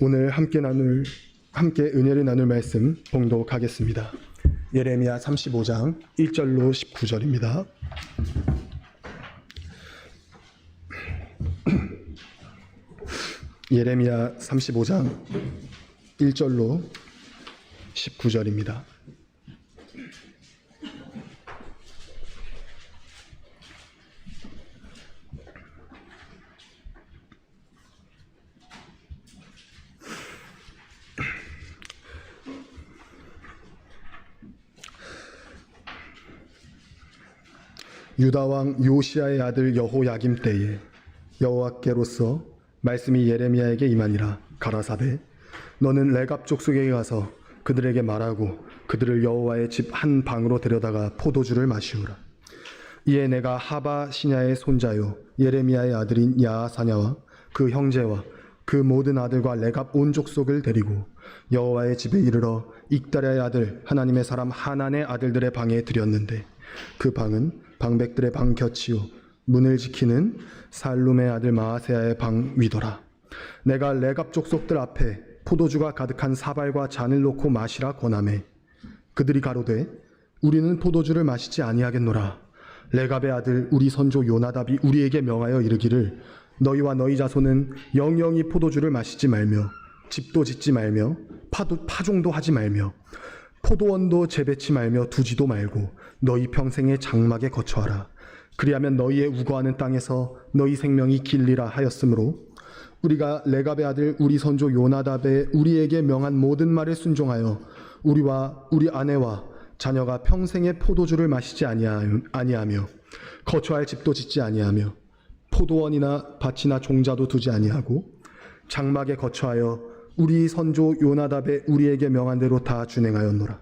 오늘 함께 은혜를 나눌 말씀 봉독하겠습니다. 예레미야 35장 1절로 19절입니다. 예레미야 35장 1절로 19절입니다. 유다 왕 요시야의 아들 여호야김 때에 여호와께로서 말씀이 예레미야에게 임하니라. 가라사대 너는 레갑 족속에게 가서 그들에게 말하고 그들을 여호와의 집 한 방으로 데려다가 포도주를 마시우라. 이에 내가 하바 시냐의 손자요 예레미야의 아들인 야하사냐와 그 형제와 그 모든 아들과 레갑 온 족속을 데리고 여호와의 집에 이르러 익다랴의 아들 하나님의 사람 하난의 아들들의 방에 들였는데 그 방은 방백들의 방 곁이요 문을 지키는 살룸의 아들 마아세야의 방 위더라. 내가 레갑 족속들 앞에 포도주가 가득한 사발과 잔을 놓고 마시라 권하매 그들이 가로되 우리는 포도주를 마시지 아니하겠노라. 레갑의 아들 우리 선조 요나답이 우리에게 명하여 이르기를 너희와 너희 자손은 영영이 포도주를 마시지 말며 집도 짓지 말며 파종도 하지 말며 포도원도 재배치 말며 두지도 말고 너희 평생의 장막에 거처하라. 그리하면 너희의 우거하는 땅에서 너희 생명이 길리라 하였으므로 우리가 레갑의 아들 우리 선조 요나답의 우리에게 명한 모든 말에 순종하여 우리와 우리 아내와 자녀가 평생의 포도주를 마시지 아니하며 거처할 집도 짓지 아니하며 포도원이나 밭이나 종자도 두지 아니하고 장막에 거처하여 우리 선조 요나답의 우리에게 명한 대로 다 준행하였노라.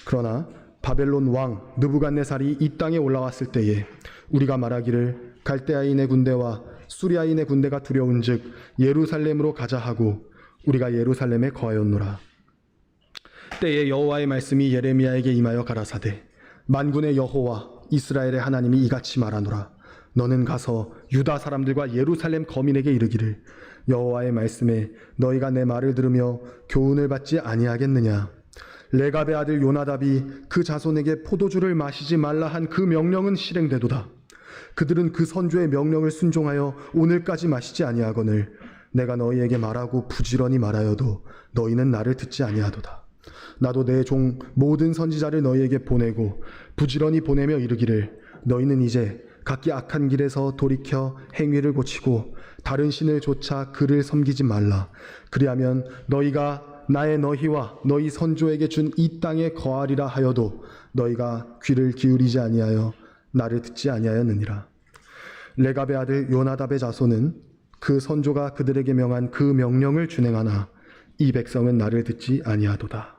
그러나 바벨론 왕 느부갓네살이 이 땅에 올라왔을 때에 우리가 말하기를 갈대아인의 군대와 수리아인의 군대가 두려운즉 예루살렘으로 가자 하고 우리가 예루살렘에 거하였노라. 때에 여호와의 말씀이 예레미야에게 임하여 가라사대 만군의 여호와 이스라엘의 하나님이 이같이 말하노라. 너는 가서 유다 사람들과 예루살렘 거민에게 이르기를 여호와의 말씀에 너희가 내 말을 들으며 교훈을 받지 아니하겠느냐. 레갑의 아들 요나답이 그 자손에게 포도주를 마시지 말라 한 그 명령은 실행되도다. 그들은 그 선조의 명령을 순종하여 오늘까지 마시지 아니하거늘 내가 너희에게 말하고 부지런히 말하여도 너희는 나를 듣지 아니하도다. 나도 내 종 모든 선지자를 너희에게 보내고 부지런히 보내며 이르기를 너희는 이제 각기 악한 길에서 돌이켜 행위를 고치고 다른 신을 조차 그를 섬기지 말라. 그리하면 너희가 나의 너희와 너희 선조에게 준 이 땅에 거하리라 하여도 너희가 귀를 기울이지 아니하여 나를 듣지 아니하였느니라. 레갑의 아들 요나답의 자손은 그 선조가 그들에게 명한 그 명령을 준행하나 이 백성은 나를 듣지 아니하도다.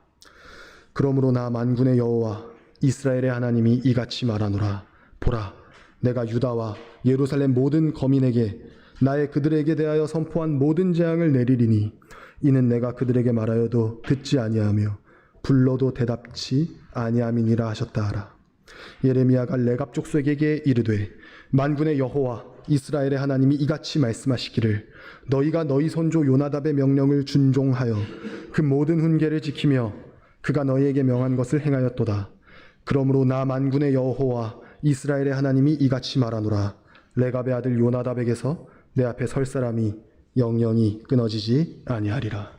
그러므로 나 만군의 여호와 이스라엘의 하나님이 이같이 말하노라. 보라, 내가 유다와 예루살렘 모든 거민에게 나의 그들에게 대하여 선포한 모든 재앙을 내리리니 이는 내가 그들에게 말하여도 듣지 아니하며 불러도 대답치 아니함이니라 하셨다 하라. 예레미야가 레갑 족속에게 이르되 만군의 여호와 이스라엘의 하나님이 이같이 말씀하시기를 너희가 너희 선조 요나답의 명령을 준종하여 그 모든 훈계를 지키며 그가 너희에게 명한 것을 행하였도다. 그러므로 나 만군의 여호와 이스라엘의 하나님이 이같이 말하노라. 레갑의 아들 요나답에게서 내 앞에 설 사람이 영영이 끊어지지 아니하리라.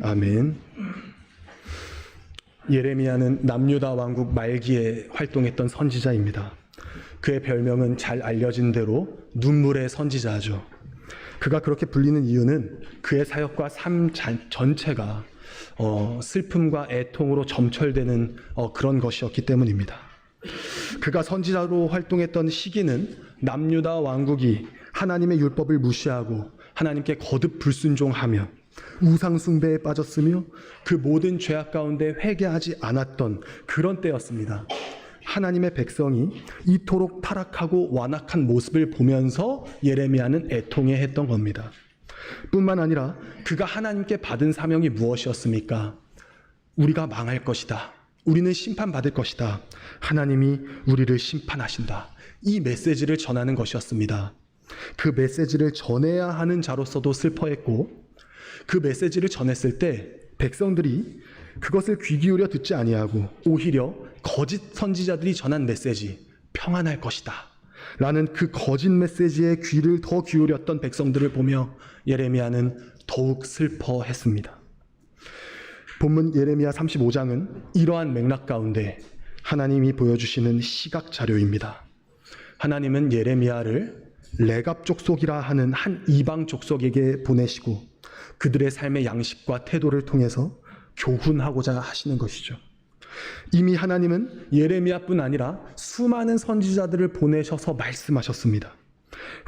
아멘. 예레미야는 남유다 왕국 말기에 활동했던 선지자입니다. 그의 별명은 잘 알려진 대로 눈물의 선지자죠. 그가 그렇게 불리는 이유는 그의 사역과 삶 전체가 슬픔과 애통으로 점철되는 그런 것이었기 때문입니다. 그가 선지자로 활동했던 시기는 남유다 왕국이 하나님의 율법을 무시하고 하나님께 거듭 불순종하며 우상 숭배에 빠졌으며 그 모든 죄악 가운데 회개하지 않았던 그런 때였습니다. 하나님의 백성이 이토록 타락하고 완악한 모습을 보면서 예레미야는 애통해했던 겁니다. 뿐만 아니라 그가 하나님께 받은 사명이 무엇이었습니까? 우리가 망할 것이다. 우리는 심판받을 것이다. 하나님이 우리를 심판하신다. 이 메시지를 전하는 것이었습니다. 그 메시지를 전해야 하는 자로서도 슬퍼했고 그 메시지를 전했을 때 백성들이 그것을 귀 기울여 듣지 아니하고 오히려 거짓 선지자들이 전한 메시지, 평안할 것이다 라는 그 거짓 메시지에 귀를 더 기울였던 백성들을 보며 예레미야는 더욱 슬퍼했습니다. 본문 예레미야 35장은 이러한 맥락 가운데 하나님이 보여주시는 시각 자료입니다. 하나님은 예레미야를 레갑 족속이라 하는 한 이방 족속에게 보내시고 그들의 삶의 양식과 태도를 통해서 교훈하고자 하시는 것이죠. 이미 하나님은 예레미야뿐 아니라 수많은 선지자들을 보내셔서 말씀하셨습니다.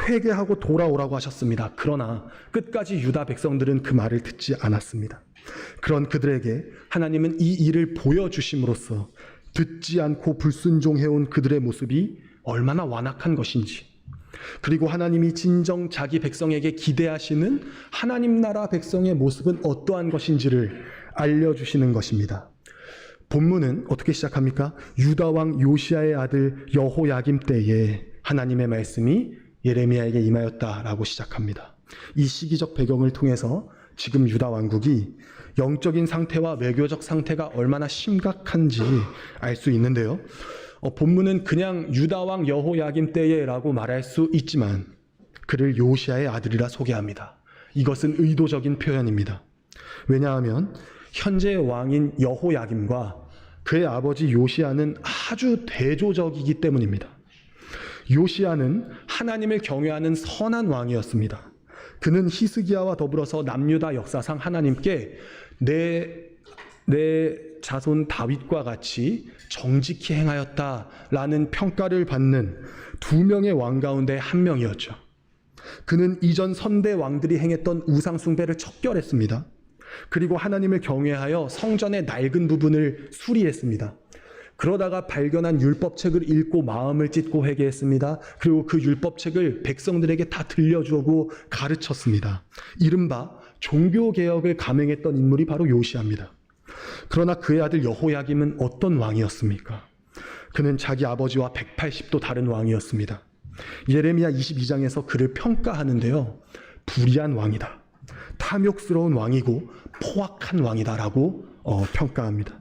회개하고 돌아오라고 하셨습니다. 그러나 끝까지 유다 백성들은 그 말을 듣지 않았습니다. 그런 그들에게 하나님은 이 일을 보여주심으로써 듣지 않고 불순종해온 그들의 모습이 얼마나 완악한 것인지, 그리고 하나님이 진정 자기 백성에게 기대하시는 하나님 나라 백성의 모습은 어떠한 것인지를 알려주시는 것입니다. 본문은 어떻게 시작합니까? 유다 왕 요시야의 아들 여호야김 때에 하나님의 말씀이 예레미야에게 임하였다라고 시작합니다. 이 시기적 배경을 통해서 지금 유다 왕국이 영적인 상태와 외교적 상태가 얼마나 심각한지 알 수 있는데요. 본문은 그냥 유다 왕 여호야김 때에라고 말할 수 있지만 그를 요시야의 아들이라 소개합니다. 이것은 의도적인 표현입니다. 왜냐하면 현재 왕인 여호야김과 그의 아버지 요시야는 아주 대조적이기 때문입니다. 요시야는 하나님을 경외하는 선한 왕이었습니다. 그는 히스기야와 더불어서 남유다 역사상 하나님께 내 자손 다윗과 같이 정직히 행하였다라는 평가를 받는 두 명의 왕 가운데 한 명이었죠. 그는 이전 선대 왕들이 행했던 우상 숭배를 척결했습니다. 그리고 하나님을 경외하여 성전의 낡은 부분을 수리했습니다. 그러다가 발견한 율법책을 읽고 마음을 찢고 회개했습니다. 그리고 그 율법책을 백성들에게 다 들려주고 가르쳤습니다. 이른바 종교개혁을 감행했던 인물이 바로 요시야입니다. 그러나 그의 아들 여호야김은 어떤 왕이었습니까? 그는 자기 아버지와 180도 다른 왕이었습니다. 예레미야 22장에서 그를 평가하는데요. 불의한 왕이다. 탐욕스러운 왕이고 포악한 왕이다라고 평가합니다.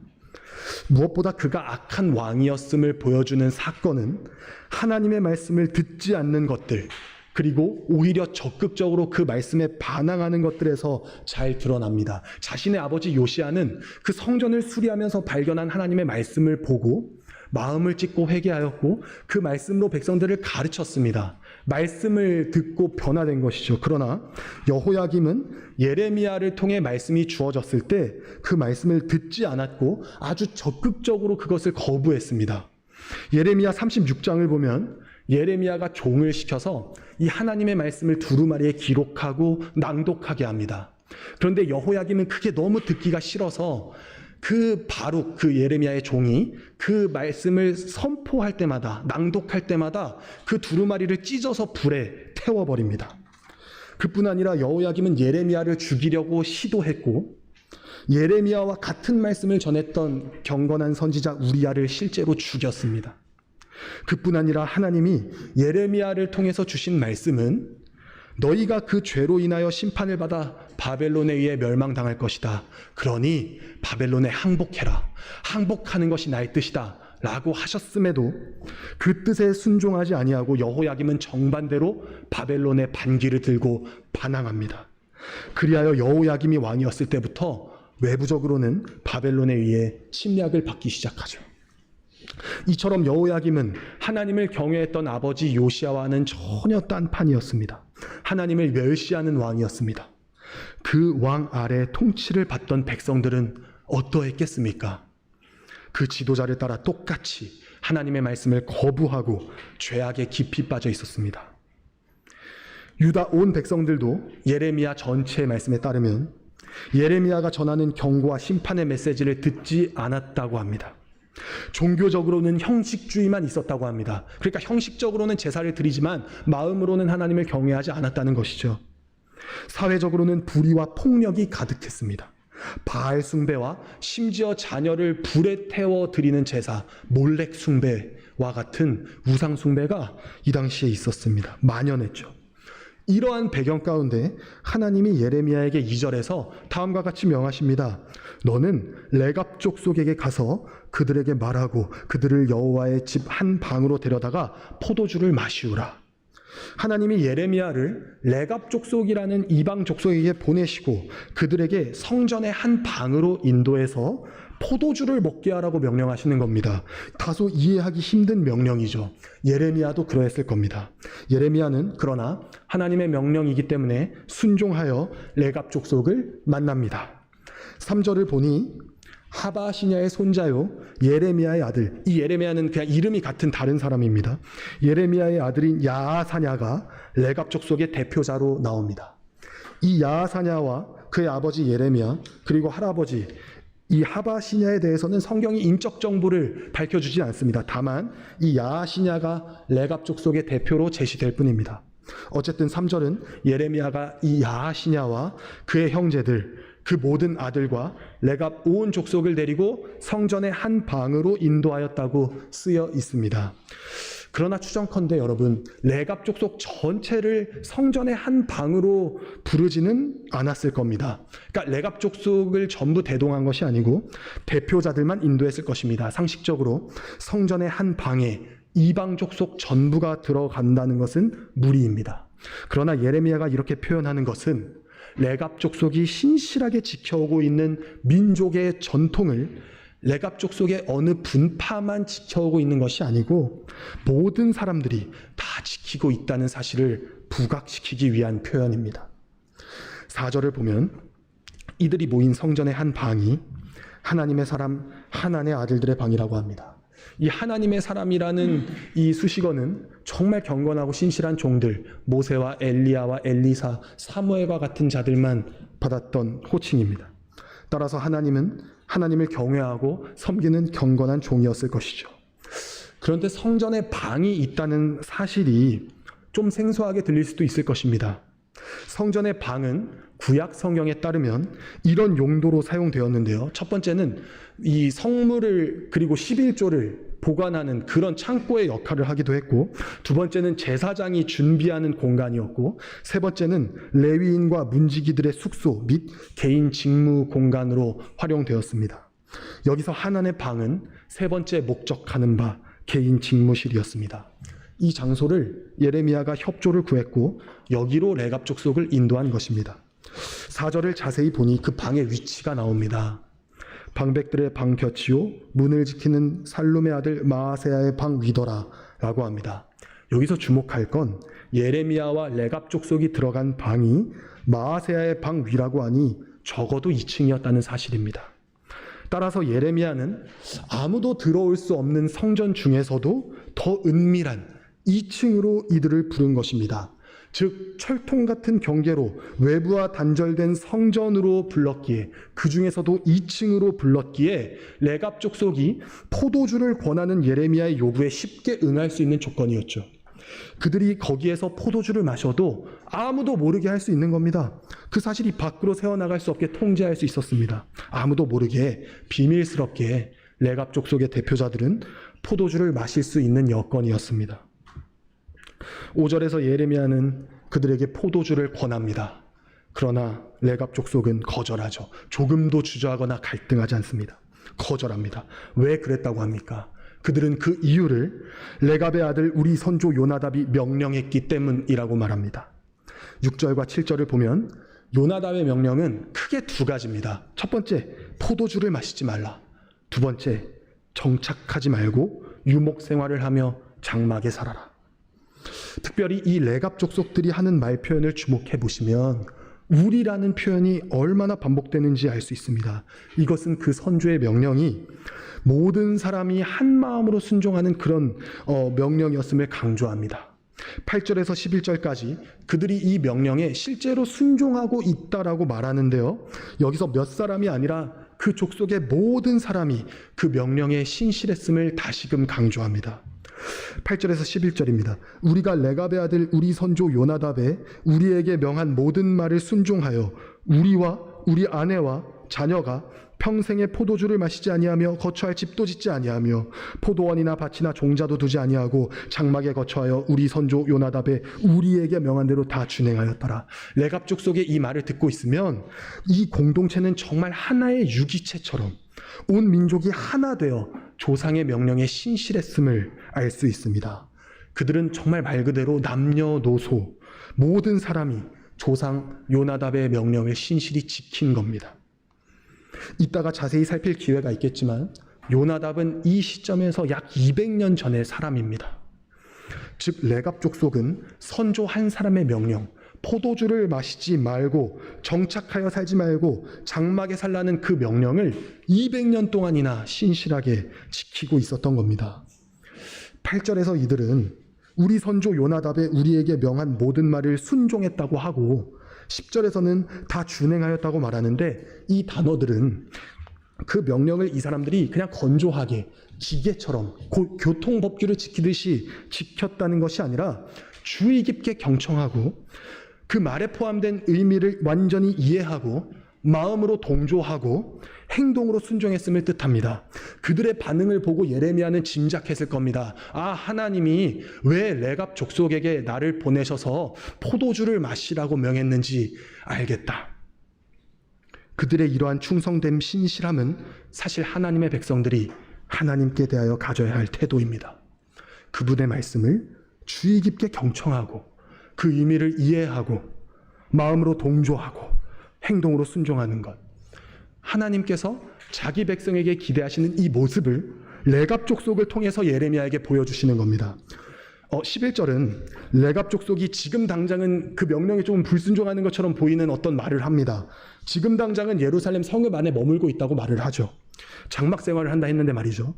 무엇보다 그가 악한 왕이었음을 보여주는 사건은 하나님의 말씀을 듣지 않는 것들, 그리고 오히려 적극적으로 그 말씀에 반항하는 것들에서 잘 드러납니다. 자신의 아버지 요시야는 그 성전을 수리하면서 발견한 하나님의 말씀을 보고 마음을 찢고 회개하였고 그 말씀으로 백성들을 가르쳤습니다. 말씀을 듣고 변화된 것이죠. 그러나 여호야김은 예레미야를 통해 말씀이 주어졌을 때 그 말씀을 듣지 않았고 아주 적극적으로 그것을 거부했습니다. 예레미야 36장을 보면 예레미야가 종을 시켜서 이 하나님의 말씀을 두루마리에 기록하고 낭독하게 합니다. 그런데 여호야김은 그게 너무 듣기가 싫어서 그 바룩, 그 예레미야의 종이 그 말씀을 선포할 때마다, 낭독할 때마다 그 두루마리를 찢어서 불에 태워버립니다. 그뿐 아니라 여호야김은 예레미야를 죽이려고 시도했고 예레미야와 같은 말씀을 전했던 경건한 선지자 우리야를 실제로 죽였습니다. 그뿐 아니라 하나님이 예레미야를 통해서 주신 말씀은 너희가 그 죄로 인하여 심판을 받아 바벨론에 의해 멸망당할 것이다. 그러니 바벨론에 항복해라. 항복하는 것이 나의 뜻이다. 라고 하셨음에도 그 뜻에 순종하지 아니하고 여호야김은 정반대로 바벨론의 반기를 들고 반항합니다. 그리하여 여호야김이 왕이었을 때부터 외부적으로는 바벨론에 의해 침략을 받기 시작하죠. 이처럼 여호야김은 하나님을 경외했던 아버지 요시야와는 전혀 딴판이었습니다. 하나님을 멸시하는 왕이었습니다. 그 왕 아래 통치를 받던 백성들은 어떠했겠습니까? 그 지도자를 따라 똑같이 하나님의 말씀을 거부하고 죄악에 깊이 빠져 있었습니다. 유다 온 백성들도 예레미야 전체의 말씀에 따르면 예레미야가 전하는 경고와 심판의 메시지를 듣지 않았다고 합니다. 종교적으로는 형식주의만 있었다고 합니다. 그러니까 형식적으로는 제사를 드리지만 마음으로는 하나님을 경외하지 않았다는 것이죠. 사회적으로는 불의와 폭력이 가득했습니다. 바알 숭배와 심지어 자녀를 불에 태워 드리는 제사, 몰렉 숭배와 같은 우상 숭배가 이 당시에 있었습니다. 만연했죠. 이러한 배경 가운데 하나님이 예레미야에게 2절에서 다음과 같이 명하십니다. 너는 레갑 족속에게 가서 그들에게 말하고 그들을 여호와의 집 한 방으로 데려다가 포도주를 마시우라. 하나님이 예레미야를 레갑 족속이라는 이방 족속에게 보내시고 그들에게 성전의 한 방으로 인도해서 포도주를 먹게 하라고 명령하시는 겁니다. 다소 이해하기 힘든 명령이죠. 예레미야도 그러했을 겁니다. 예레미야는 그러나 하나님의 명령이기 때문에 순종하여 레갑 족속을 만납니다. 3절을 보니 하바시냐의 손자요 예레미야의 아들, 이 예레미야는 그냥 이름이 같은 다른 사람입니다. 예레미야의 아들인 야아사냐가 레갑 족속의 대표자로 나옵니다. 이 야아사냐와 그의 아버지 예레미야 그리고 할아버지 이 하바시냐에 대해서는 성경이 인적 정보를 밝혀주지 않습니다. 다만 이 야아시냐가 레갑 족속의 대표로 제시될 뿐입니다. 어쨌든 3절은 예레미야가 이 야아시냐와 그의 형제들 그 모든 아들과 레갑 온 족속을 데리고 성전의 한 방으로 인도하였다고 쓰여 있습니다. 그러나 추정컨대 여러분, 레갑 족속 전체를 성전의 한 방으로 부르지는 않았을 겁니다. 그러니까 레갑 족속을 전부 대동한 것이 아니고 대표자들만 인도했을 것입니다. 상식적으로 성전의 한 방에 이방 족속 전부가 들어간다는 것은 무리입니다. 그러나 예레미야가 이렇게 표현하는 것은 레갑 족속이 신실하게 지켜오고 있는 민족의 전통을 레갑 족속의 어느 분파만 지켜오고 있는 것이 아니고 모든 사람들이 다 지키고 있다는 사실을 부각시키기 위한 표현입니다. 4절을 보면 이들이 모인 성전의 한 방이 하나님의 사람 하나님의 아들들의 방이라고 합니다. 이 하나님의 사람이라는 이 수식어는 정말 경건하고 신실한 종들, 모세와 엘리야와 엘리사, 사무엘과 같은 자들만 받았던 호칭입니다. 따라서 하나님은 하나님을 경외하고 섬기는 경건한 종이었을 것이죠. 그런데 성전에 방이 있다는 사실이 좀 생소하게 들릴 수도 있을 것입니다. 성전의 방은 구약 성경에 따르면 이런 용도로 사용되었는데요. 첫 번째는 이 성물을 그리고 11조를 보관하는 그런 창고의 역할을 하기도 했고, 두 번째는 제사장이 준비하는 공간이었고, 세 번째는 레위인과 문지기들의 숙소 및 개인 직무 공간으로 활용되었습니다. 여기서 하나님의 방은 세 번째 목적하는 바 개인 직무실이었습니다. 이 장소를 예레미야가 협조를 구했고 여기로 레갑 족속을 인도한 것입니다. 4절을 자세히 보니 그 방의 위치가 나옵니다. 방백들의 방 곁이요 문을 지키는 살룸의 아들 마아세야의 방 위더라 라고 합니다. 여기서 주목할 건 예레미야와 레갑 족속이 들어간 방이 마아세야의 방 위라고 하니 적어도 2층이었다는 사실입니다. 따라서 예레미야는 아무도 들어올 수 없는 성전 중에서도 더 은밀한 2층으로 이들을 부른 것입니다. 즉 철통 같은 경계로 외부와 단절된 성전으로 불렀기에, 그 중에서도 2층으로 불렀기에 레갑 족속이 포도주를 권하는 예레미야의 요구에 쉽게 응할 수 있는 조건이었죠. 그들이 거기에서 포도주를 마셔도 아무도 모르게 할 수 있는 겁니다. 그 사실이 밖으로 새어나갈 수 없게 통제할 수 있었습니다. 아무도 모르게 비밀스럽게 레갑 족속의 대표자들은 포도주를 마실 수 있는 여건이었습니다. 5절에서 예레미야는 그들에게 포도주를 권합니다. 그러나 레갑 족속은 거절하죠. 조금도 주저하거나 갈등하지 않습니다. 거절합니다. 왜 그랬다고 합니까? 그들은 그 이유를 레갑의 아들 우리 선조 요나답이 명령했기 때문이라고 말합니다. 6절과 7절을 보면 요나답의 명령은 크게 두 가지입니다. 첫 번째, 포도주를 마시지 말라. 두 번째, 정착하지 말고 유목 생활을 하며 장막에 살아라. 특별히 이 레갑 족속들이 하는 말 표현을 주목해 보시면 우리라는 표현이 얼마나 반복되는지 알 수 있습니다. 이것은 그 선조의 명령이 모든 사람이 한 마음으로 순종하는 그런 명령이었음을 강조합니다. 8절에서 11절까지 그들이 이 명령에 실제로 순종하고 있다라고 말하는데요. 여기서 몇 사람이 아니라 그 족속의 모든 사람이 그 명령에 신실했음을 다시금 강조합니다. 8절에서 11절입니다. 우리가 레갑의 아들 우리 선조 요나답의 우리에게 명한 모든 말을 순종하여 우리와 우리 아내와 자녀가 평생에 포도주를 마시지 아니하며 거처할 집도 짓지 아니하며 포도원이나 밭이나 종자도 두지 아니하고 장막에 거처하여 우리 선조 요나답의 우리에게 명한 대로 다 준행하였더라. 레갑 족속의 이 말을 듣고 있으면 이 공동체는 정말 하나의 유기체처럼 온 민족이 하나 되어 조상의 명령에 신실했음을 알 수 있습니다. 그들은 정말 말 그대로 남녀노소 모든 사람이 조상 요나답의 명령을 신실히 지킨 겁니다. 이따가 자세히 살필 기회가 있겠지만 요나답은 이 시점에서 약 200년 전의 사람입니다. 즉 레갑 족속은 선조 한 사람의 명령, 포도주를 마시지 말고 정착하여 살지 말고 장막에 살라는 그 명령을 200년 동안이나 신실하게 지키고 있었던 겁니다. 8절에서 이들은 우리 선조 요나답의 우리에게 명한 모든 말을 순종했다고 하고 10절에서는 다 준행하였다고 말하는데 이 단어들은 그 명령을 이 사람들이 그냥 건조하게 기계처럼 교통법규를 지키듯이 지켰다는 것이 아니라 주의 깊게 경청하고 그 말에 포함된 의미를 완전히 이해하고 마음으로 동조하고 행동으로 순종했음을 뜻합니다. 그들의 반응을 보고 예레미야는 짐작했을 겁니다. 아, 하나님이 왜 레갑 족속에게 나를 보내셔서 포도주를 마시라고 명했는지 알겠다. 그들의 이러한 충성됨, 신실함은 사실 하나님의 백성들이 하나님께 대하여 가져야 할 태도입니다. 그분의 말씀을 주의 깊게 경청하고 그 의미를 이해하고 마음으로 동조하고 행동으로 순종하는 것. 하나님께서 자기 백성에게 기대하시는 이 모습을 레갑 족속을 통해서 예레미야에게 보여주시는 겁니다. 11절은 레갑 족속이 지금 당장은 그 명령에 조금 불순종하는 것처럼 보이는 어떤 말을 합니다. 지금 당장은 예루살렘 성읍 안에 머물고 있다고 말을 하죠. 장막 생활을 한다 했는데 말이죠.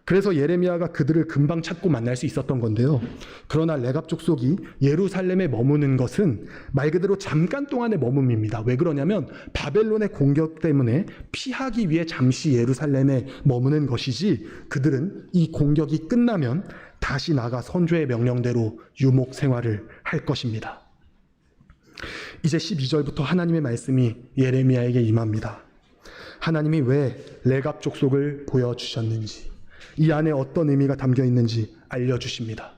그래서 예레미야가 그들을 금방 찾고 만날 수 있었던 건데요. 그러나 레갑 족속이 예루살렘에 머무는 것은 말 그대로 잠깐 동안의 머뭅입니다. 왜 그러냐면 바벨론의 공격 때문에 피하기 위해 잠시 예루살렘에 머무는 것이지 그들은 이 공격이 끝나면 다시 나가 선조의 명령대로 유목 생활을 할 것입니다. 이제 12절부터 하나님의 말씀이 예레미야에게 임합니다. 하나님이 왜 레갑 족속을 보여주셨는지, 이 안에 어떤 의미가 담겨 있는지 알려주십니다.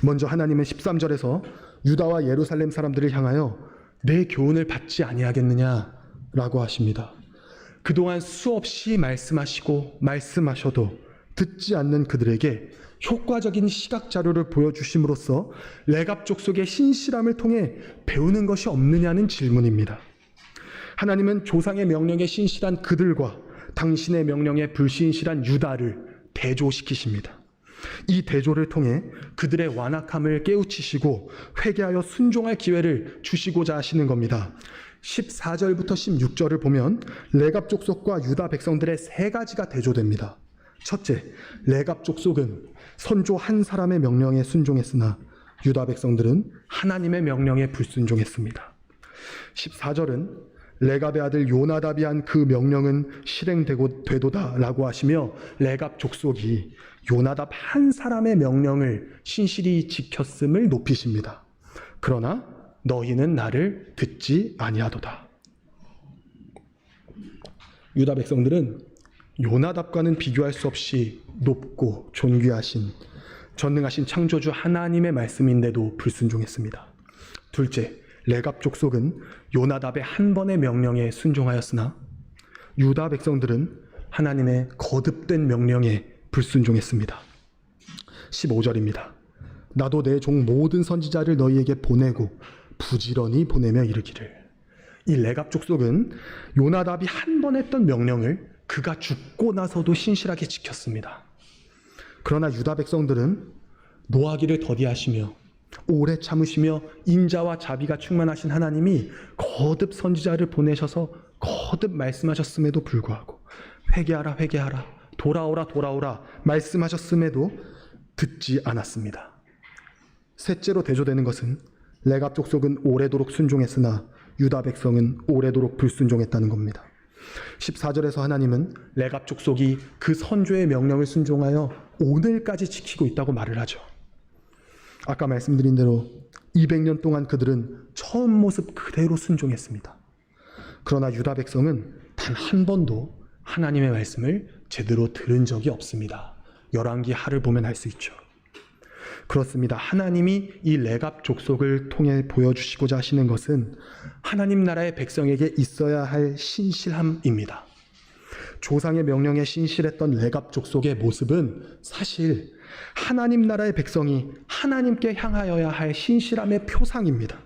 먼저 하나님은 13절에서 유다와 예루살렘 사람들을 향하여 내 교훈을 받지 아니하겠느냐라고 하십니다. 그동안 수없이 말씀하시고 말씀하셔도 듣지 않는 그들에게 효과적인 시각 자료를 보여주심으로써 레갑 족속의 신실함을 통해 배우는 것이 없느냐는 질문입니다. 하나님은 조상의 명령에 신실한 그들과 당신의 명령에 불신실한 유다를 대조시키십니다. 이 대조를 통해 그들의 완악함을 깨우치시고 회개하여 순종할 기회를 주시고자 하시는 겁니다. 14절부터 16절을 보면 레갑 족속과 유다 백성들의 세 가지가 대조됩니다. 첫째, 레갑 족속은 선조 한 사람의 명령에 순종했으나 유다 백성들은 하나님의 명령에 불순종했습니다. 14절은 레갑의 아들 요나답이 한 그 명령은 실행되도다라고 하시며 레갑 족속이 요나답 한 사람의 명령을 신실히 지켰음을 높이십니다. 그러나 너희는 나를 듣지 아니하도다. 유다 백성들은 요나답과는 비교할 수 없이 높고 존귀하신 전능하신 창조주 하나님의 말씀인데도 불순종했습니다. 둘째, 레갑 족속은 요나답의 한 번의 명령에 순종하였으나 유다 백성들은 하나님의 거듭된 명령에 불순종했습니다. 15절입니다. 나도 내 종 모든 선지자를 너희에게 보내고 부지런히 보내며 이르기를. 이 레갑 족속은 요나답이 한 번 했던 명령을 그가 죽고 나서도 신실하게 지켰습니다. 그러나 유다 백성들은 노하기를 더디하시며 오래 참으시며 인자와 자비가 충만하신 하나님이 거듭 선지자를 보내셔서 거듭 말씀하셨음에도 불구하고 회개하라 회개하라 돌아오라 돌아오라 말씀하셨음에도 듣지 않았습니다. 셋째로 대조되는 것은 레갑 족속은 오래도록 순종했으나 유다 백성은 오래도록 불순종했다는 겁니다. 14절에서 하나님은 레갑 족속이 그 선조의 명령을 순종하여 오늘까지 지키고 있다고 말을 하죠. 아까 말씀드린 대로 200년 동안 그들은 처음 모습 그대로 순종했습니다. 그러나 유다 백성은 단 한 번도 하나님의 말씀을 제대로 들은 적이 없습니다. 열왕기 하를 보면 알 수 있죠. 그렇습니다. 하나님이 이 레갑 족속을 통해 보여주시고자 하시는 것은 하나님 나라의 백성에게 있어야 할 신실함입니다. 조상의 명령에 신실했던 레갑 족속의 모습은 사실 하나님 나라의 백성이 하나님께 향하여야 할 신실함의 표상입니다.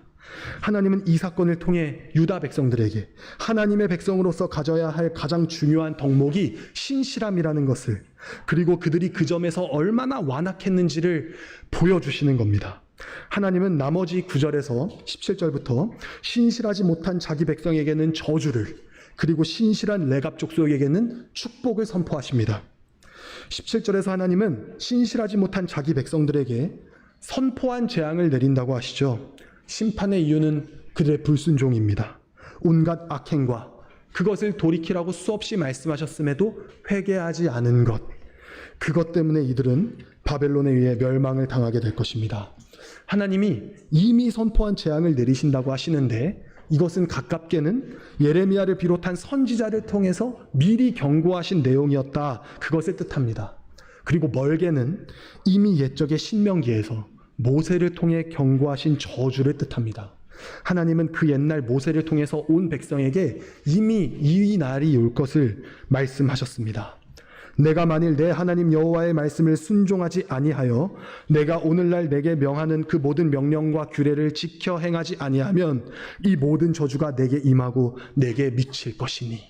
하나님은 이 사건을 통해 유다 백성들에게 하나님의 백성으로서 가져야 할 가장 중요한 덕목이 신실함이라는 것을, 그리고 그들이 그 점에서 얼마나 완악했는지를 보여주시는 겁니다. 하나님은 나머지 9절에서 17절부터 신실하지 못한 자기 백성에게는 저주를, 그리고 신실한 레갑 족속에게는 축복을 선포하십니다. 17절에서 하나님은 신실하지 못한 자기 백성들에게 선포한 재앙을 내린다고 하시죠. 심판의 이유는 그들의 불순종입니다. 온갖 악행과 그것을 돌이키라고 수없이 말씀하셨음에도 회개하지 않은 것, 그것 때문에 이들은 바벨론에 의해 멸망을 당하게 될 것입니다. 하나님이 이미 선포한 재앙을 내리신다고 하시는데 이것은 가깝게는 예레미야를 비롯한 선지자를 통해서 미리 경고하신 내용이었다, 그것을 뜻합니다. 그리고 멀게는 이미 옛적의 신명기에서 모세를 통해 경고하신 저주를 뜻합니다. 하나님은 그 옛날 모세를 통해서 온 백성에게 이미 이 날이 올 것을 말씀하셨습니다. 내가 만일 내 하나님 여호와의 말씀을 순종하지 아니하여 내가 오늘날 내게 명하는 그 모든 명령과 규례를 지켜 행하지 아니하면 이 모든 저주가 내게 임하고 내게 미칠 것이니,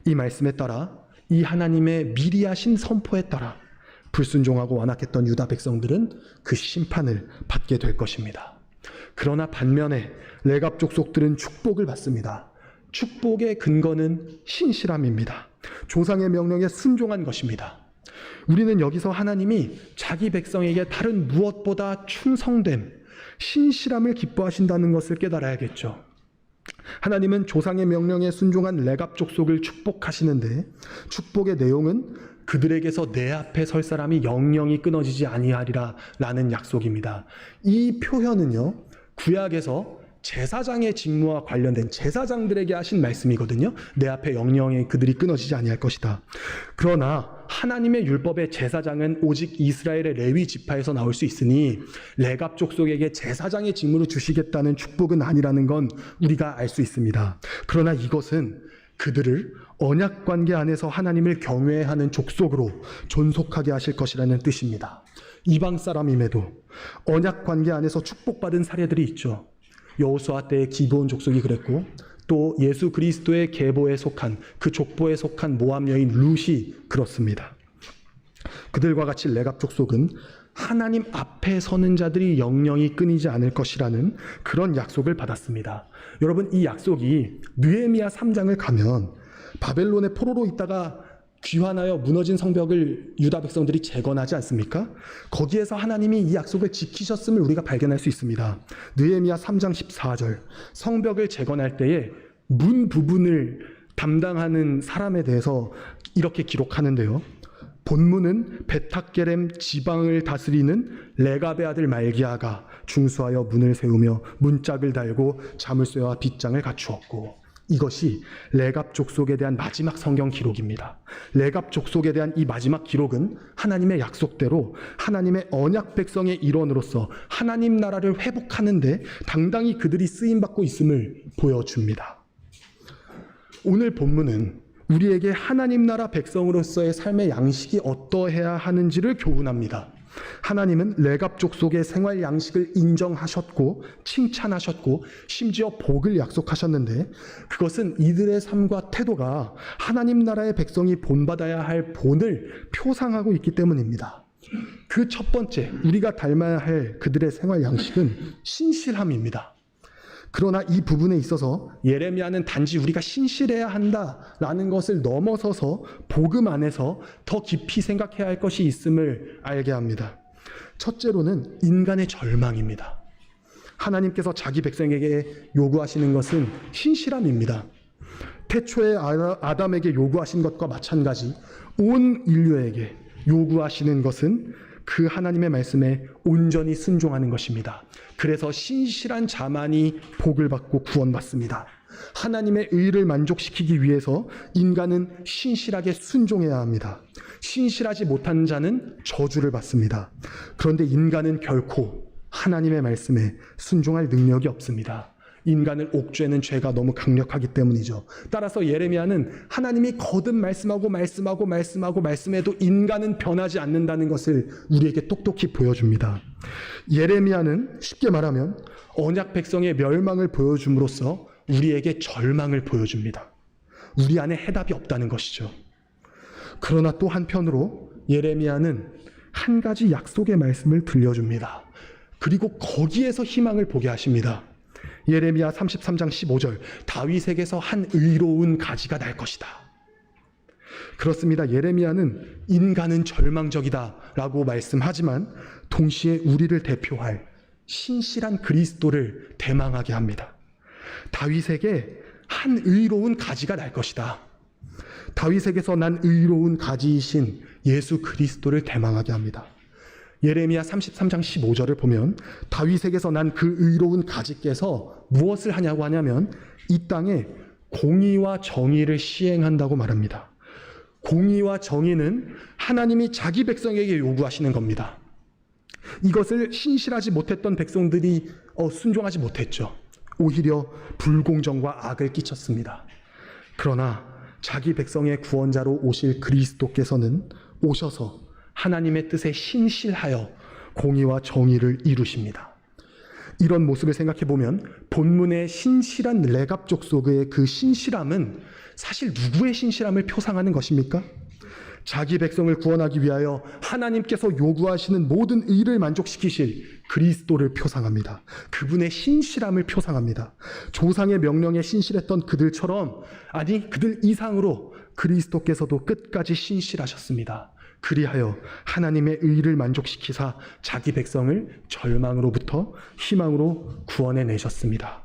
이 말씀에 따라, 이 하나님의 미리 하신 선포에 따라 불순종하고 완악했던 유다 백성들은 그 심판을 받게 될 것입니다. 그러나 반면에 레갑 족속들은 축복을 받습니다. 축복의 근거는 신실함입니다. 조상의 명령에 순종한 것입니다. 우리는 여기서 하나님이 자기 백성에게 다른 무엇보다 충성됨, 신실함을 기뻐하신다는 것을 깨달아야겠죠. 하나님은 조상의 명령에 순종한 레갑 족속을 축복하시는데 축복의 내용은 그들에게서 내 앞에 설 사람이 영영이 끊어지지 아니하리라 라는 약속입니다. 이 표현은요, 구약에서 제사장의 직무와 관련된 제사장들에게 하신 말씀이거든요. 내 앞에 영영이 그들이 끊어지지 아니할 것이다. 그러나 하나님의 율법의 제사장은 오직 이스라엘의 레위 지파에서 나올 수 있으니 레갑 족속에게 제사장의 직무를 주시겠다는 축복은 아니라는 건 우리가 알 수 있습니다. 그러나 이것은 그들을 언약 관계 안에서 하나님을 경외하는 족속으로 존속하게 하실 것이라는 뜻입니다. 이방 사람임에도 언약 관계 안에서 축복받은 사례들이 있죠. 여호수아 때의 기브온 족속이 그랬고, 또 예수 그리스도의 계보에 속한, 그 족보에 속한 모압 여인 룻이 그렇습니다. 그들과 같이 레갑 족속은 하나님 앞에 서는 자들이 영영이 끊이지 않을 것이라는 그런 약속을 받았습니다. 여러분, 이 약속이 느헤미야 3장을 가면 바벨론의 포로로 있다가 귀환하여 무너진 성벽을 유다 백성들이 재건하지 않습니까? 거기에서 하나님이 이 약속을 지키셨음을 우리가 발견할 수 있습니다. 느헤미야 3장 14절, 성벽을 재건할 때에 문 부분을 담당하는 사람에 대해서 이렇게 기록하는데요. 본문은 베타게렘 지방을 다스리는 레갑의 아들 말기야가 중수하여 문을 세우며 문짝을 달고 자물쇠와 빗장을 갖추었고, 이것이 레갑 족속에 대한 마지막 성경 기록입니다. 레갑 족속에 대한 이 마지막 기록은 하나님의 약속대로 하나님의 언약 백성의 일원으로서 하나님 나라를 회복하는데 당당히 그들이 쓰임받고 있음을 보여줍니다. 오늘 본문은 우리에게 하나님 나라 백성으로서의 삶의 양식이 어떠해야 하는지를 교훈합니다. 하나님은 레갑 족속의 생활 양식을 인정하셨고 칭찬하셨고 심지어 복을 약속하셨는데, 그것은 이들의 삶과 태도가 하나님 나라의 백성이 본받아야 할 본을 표상하고 있기 때문입니다. 그 첫 번째, 우리가 닮아야 할 그들의 생활 양식은 신실함입니다. 그러나 이 부분에 있어서 예레미야는 단지 우리가 신실해야 한다라는 것을 넘어서서 복음 안에서 더 깊이 생각해야 할 것이 있음을 알게 합니다. 첫째로는 인간의 절망입니다. 하나님께서 자기 백성에게 요구하시는 것은 신실함입니다. 태초에 아담에게 요구하신 것과 마찬가지 온 인류에게 요구하시는 것은 그 하나님의 말씀에 온전히 순종하는 것입니다. 그래서 신실한 자만이 복을 받고 구원받습니다. 하나님의 의를 만족시키기 위해서 인간은 신실하게 순종해야 합니다. 신실하지 못한 자는 저주를 받습니다. 그런데 인간은 결코 하나님의 말씀에 순종할 능력이 없습니다. 인간을 옥죄는 죄가 너무 강력하기 때문이죠. 따라서 예레미야는 하나님이 거듭 말씀해도 인간은 변하지 않는다는 것을 우리에게 똑똑히 보여줍니다. 예레미야는 쉽게 말하면 언약 백성의 멸망을 보여줌으로써 우리에게 절망을 보여줍니다. 우리 안에 해답이 없다는 것이죠. 그러나 또 한편으로 예레미야는 한 가지 약속의 말씀을 들려줍니다. 그리고 거기에서 희망을 보게 하십니다. 예레미야 33장 15절, 다윗에게서 한 의로운 가지가 날 것이다. 그렇습니다. 예레미야는 인간은 절망적이다 라고 말씀하지만 동시에 우리를 대표할 신실한 그리스도를 대망하게 합니다. 다윗에게 한 의로운 가지가 날 것이다. 다윗에게서 난 의로운 가지이신 예수 그리스도를 대망하게 합니다. 예레미야 33장 15절을 보면 다윗에게서 난 그 의로운 가지께서 무엇을 하냐고 하냐면 이 땅에 공의와 정의를 시행한다고 말합니다. 공의와 정의는 하나님이 자기 백성에게 요구하시는 겁니다. 이것을 신실하지 못했던 백성들이 순종하지 못했죠. 오히려 불공정과 악을 끼쳤습니다. 그러나 자기 백성의 구원자로 오실 그리스도께서는 오셔서 하나님의 뜻에 신실하여 공의와 정의를 이루십니다. 이런 모습을 생각해 보면 본문의 신실한 레갑 족속의 그 신실함은 사실 누구의 신실함을 표상하는 것입니까? 자기 백성을 구원하기 위하여 하나님께서 요구하시는 모든 의를 만족시키실 그리스도를 표상합니다. 그분의 신실함을 표상합니다. 조상의 명령에 신실했던 그들처럼, 아니 그들 이상으로 그리스도께서도 끝까지 신실하셨습니다. 그리하여 하나님의 의를 만족시키사 자기 백성을 절망으로부터 희망으로 구원해 내셨습니다.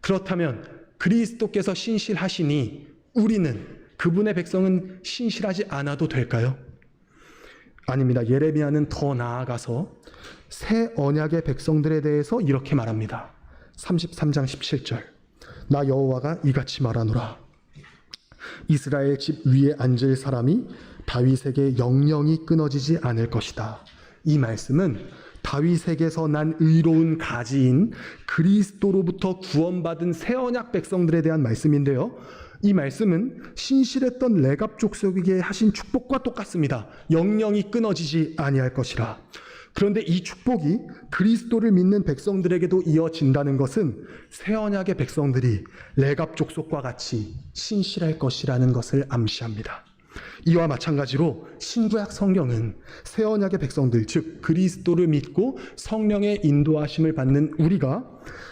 그렇다면 그리스도께서 신실하시니 우리는, 그분의 백성은 신실하지 않아도 될까요? 아닙니다. 예레미야는 더 나아가서 새 언약의 백성들에 대해서 이렇게 말합니다. 33장 17절, 나 여호와가 이같이 말하노라. 이스라엘 집 위에 앉을 사람이 다윗에게 영영이 끊어지지 않을 것이다. 이 말씀은 다윗에게서 난 의로운 가지인 그리스도로부터 구원받은 새 언약 백성들에 대한 말씀인데요. 이 말씀은 신실했던 레갑 족속에게 하신 축복과 똑같습니다. 영영이 끊어지지 아니할 것이라. 그런데 이 축복이 그리스도를 믿는 백성들에게도 이어진다는 것은 새 언약의 백성들이 레갑 족속과 같이 신실할 것이라는 것을 암시합니다. 이와 마찬가지로 신구약 성경은 새 언약의 백성들, 즉 그리스도를 믿고 성령의 인도하심을 받는 우리가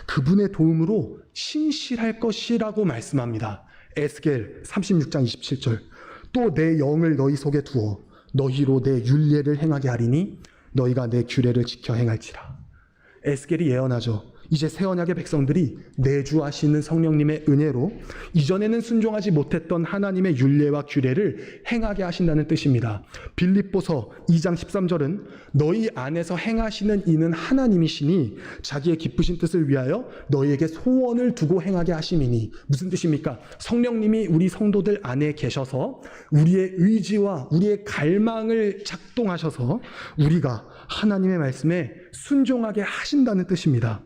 그분의 도움으로 신실할 것이라고 말씀합니다. 에스겔 36장 27절, 또 내 영을 너희 속에 두어 너희로 내 율례를 행하게 하리니 너희가 내 규례를 지켜 행할지라. 에스겔이 예언하죠. 이제 새 언약의 백성들이 내주하시는 성령님의 은혜로 이전에는 순종하지 못했던 하나님의 율례와 규례를 행하게 하신다는 뜻입니다. 빌립보서 2장 13절은 너희 안에서 행하시는 이는 하나님이시니 자기의 기쁘신 뜻을 위하여 너희에게 소원을 두고 행하게 하심이니. 무슨 뜻입니까? 성령님이 우리 성도들 안에 계셔서 우리의 의지와 우리의 갈망을 작동하셔서 우리가 하나님의 말씀에 순종하게 하신다는 뜻입니다.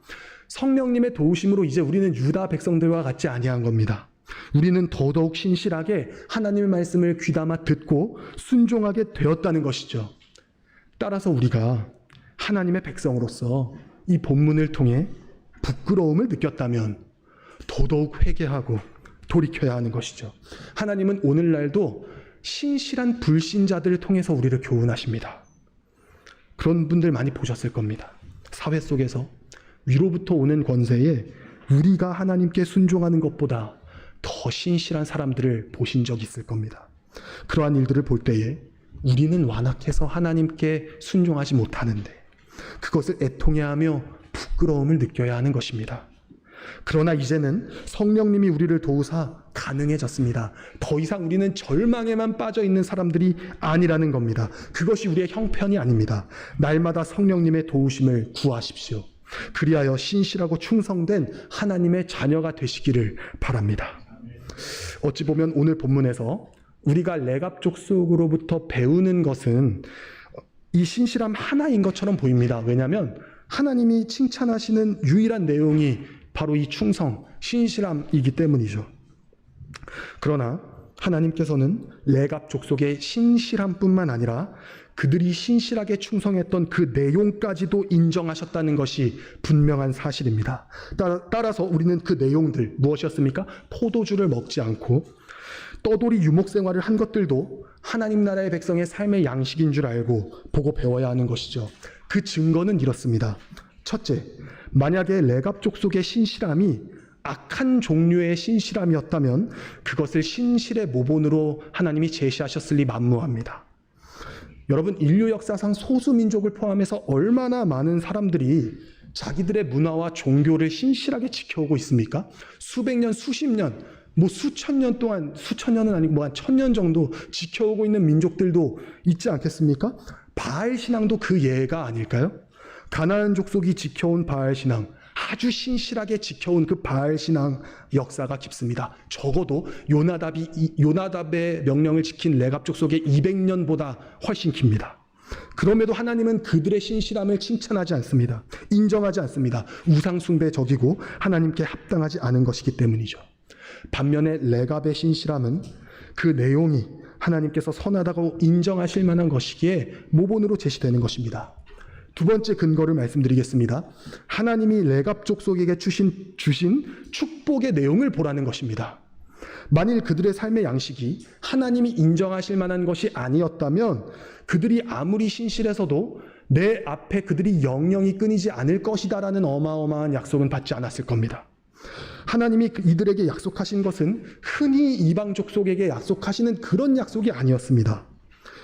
성령님의 도우심으로 이제 우리는 유다 백성들과 같지 아니한 겁니다. 우리는 더더욱 신실하게 하나님의 말씀을 귀담아 듣고 순종하게 되었다는 것이죠. 따라서 우리가 하나님의 백성으로서 이 본문을 통해 부끄러움을 느꼈다면 더더욱 회개하고 돌이켜야 하는 것이죠. 하나님은 오늘날도 신실한 불신자들을 통해서 우리를 교훈하십니다. 그런 분들 많이 보셨을 겁니다. 사회 속에서 위로부터 오는 권세에 우리가 하나님께 순종하는 것보다 더 신실한 사람들을 보신 적 있을 겁니다. 그러한 일들을 볼 때에 우리는 완악해서 하나님께 순종하지 못하는데 그것을 애통해하며 부끄러움을 느껴야 하는 것입니다. 그러나 이제는 성령님이 우리를 도우사 가능해졌습니다. 더 이상 우리는 절망에만 빠져 있는 사람들이 아니라는 겁니다. 그것이 우리의 형편이 아닙니다. 날마다 성령님의 도우심을 구하십시오. 그리하여 신실하고 충성된 하나님의 자녀가 되시기를 바랍니다. 어찌 보면 오늘 본문에서 우리가 레갑 족속으로부터 배우는 것은 이 신실함 하나인 것처럼 보입니다. 왜냐하면 하나님이 칭찬하시는 유일한 내용이 바로 이 충성, 신실함이기 때문이죠. 그러나 하나님께서는 레갑 족속의 신실함뿐만 아니라 그들이 신실하게 충성했던 그 내용까지도 인정하셨다는 것이 분명한 사실입니다. 따라서 우리는 그 내용들 무엇이었습니까? 포도주를 먹지 않고 떠돌이 유목 생활을 한 것들도 하나님 나라의 백성의 삶의 양식인 줄 알고 보고 배워야 하는 것이죠. 그 증거는 이렇습니다. 첫째, 만약에 레갑 족속의 신실함이 악한 종류의 신실함이었다면 그것을 신실의 모본으로 하나님이 제시하셨을 리 만무합니다. 여러분, 인류 역사상 소수민족을 포함해서 얼마나 많은 사람들이 자기들의 문화와 종교를 신실하게 지켜오고 있습니까? 수백 년, 수십 년, 수천 년 동안, 수천 년은 아니고 한 1000년 정도 지켜오고 있는 민족들도 있지 않겠습니까? 바알 신앙도 그 예가 아닐까요? 가나안 족속이 지켜온 바알 신앙, 아주 신실하게 지켜온 그 바알 신앙 역사가 깊습니다. 적어도 요나답의 명령을 지킨 레갑 족속의 200년보다 훨씬 깁니다. 그럼에도 하나님은 그들의 신실함을 칭찬하지 않습니다. 인정하지 않습니다. 우상 숭배의 적이고 하나님께 합당하지 않은 것이기 때문이죠. 반면에 레갑의 신실함은 그 내용이 하나님께서 선하다고 인정하실 만한 것이기에 모본으로 제시되는 것입니다. 두 번째 근거를 말씀드리겠습니다. 하나님이 레갑 족속에게 주신 축복의 내용을 보라는 것입니다. 만일 그들의 삶의 양식이 하나님이 인정하실 만한 것이 아니었다면 그들이 아무리 신실해서도 내 앞에 그들이 영영이 끊이지 않을 것이다라는 어마어마한 약속은 받지 않았을 겁니다. 하나님이 이들에게 약속하신 것은 흔히 이방 족속에게 약속하시는 그런 약속이 아니었습니다.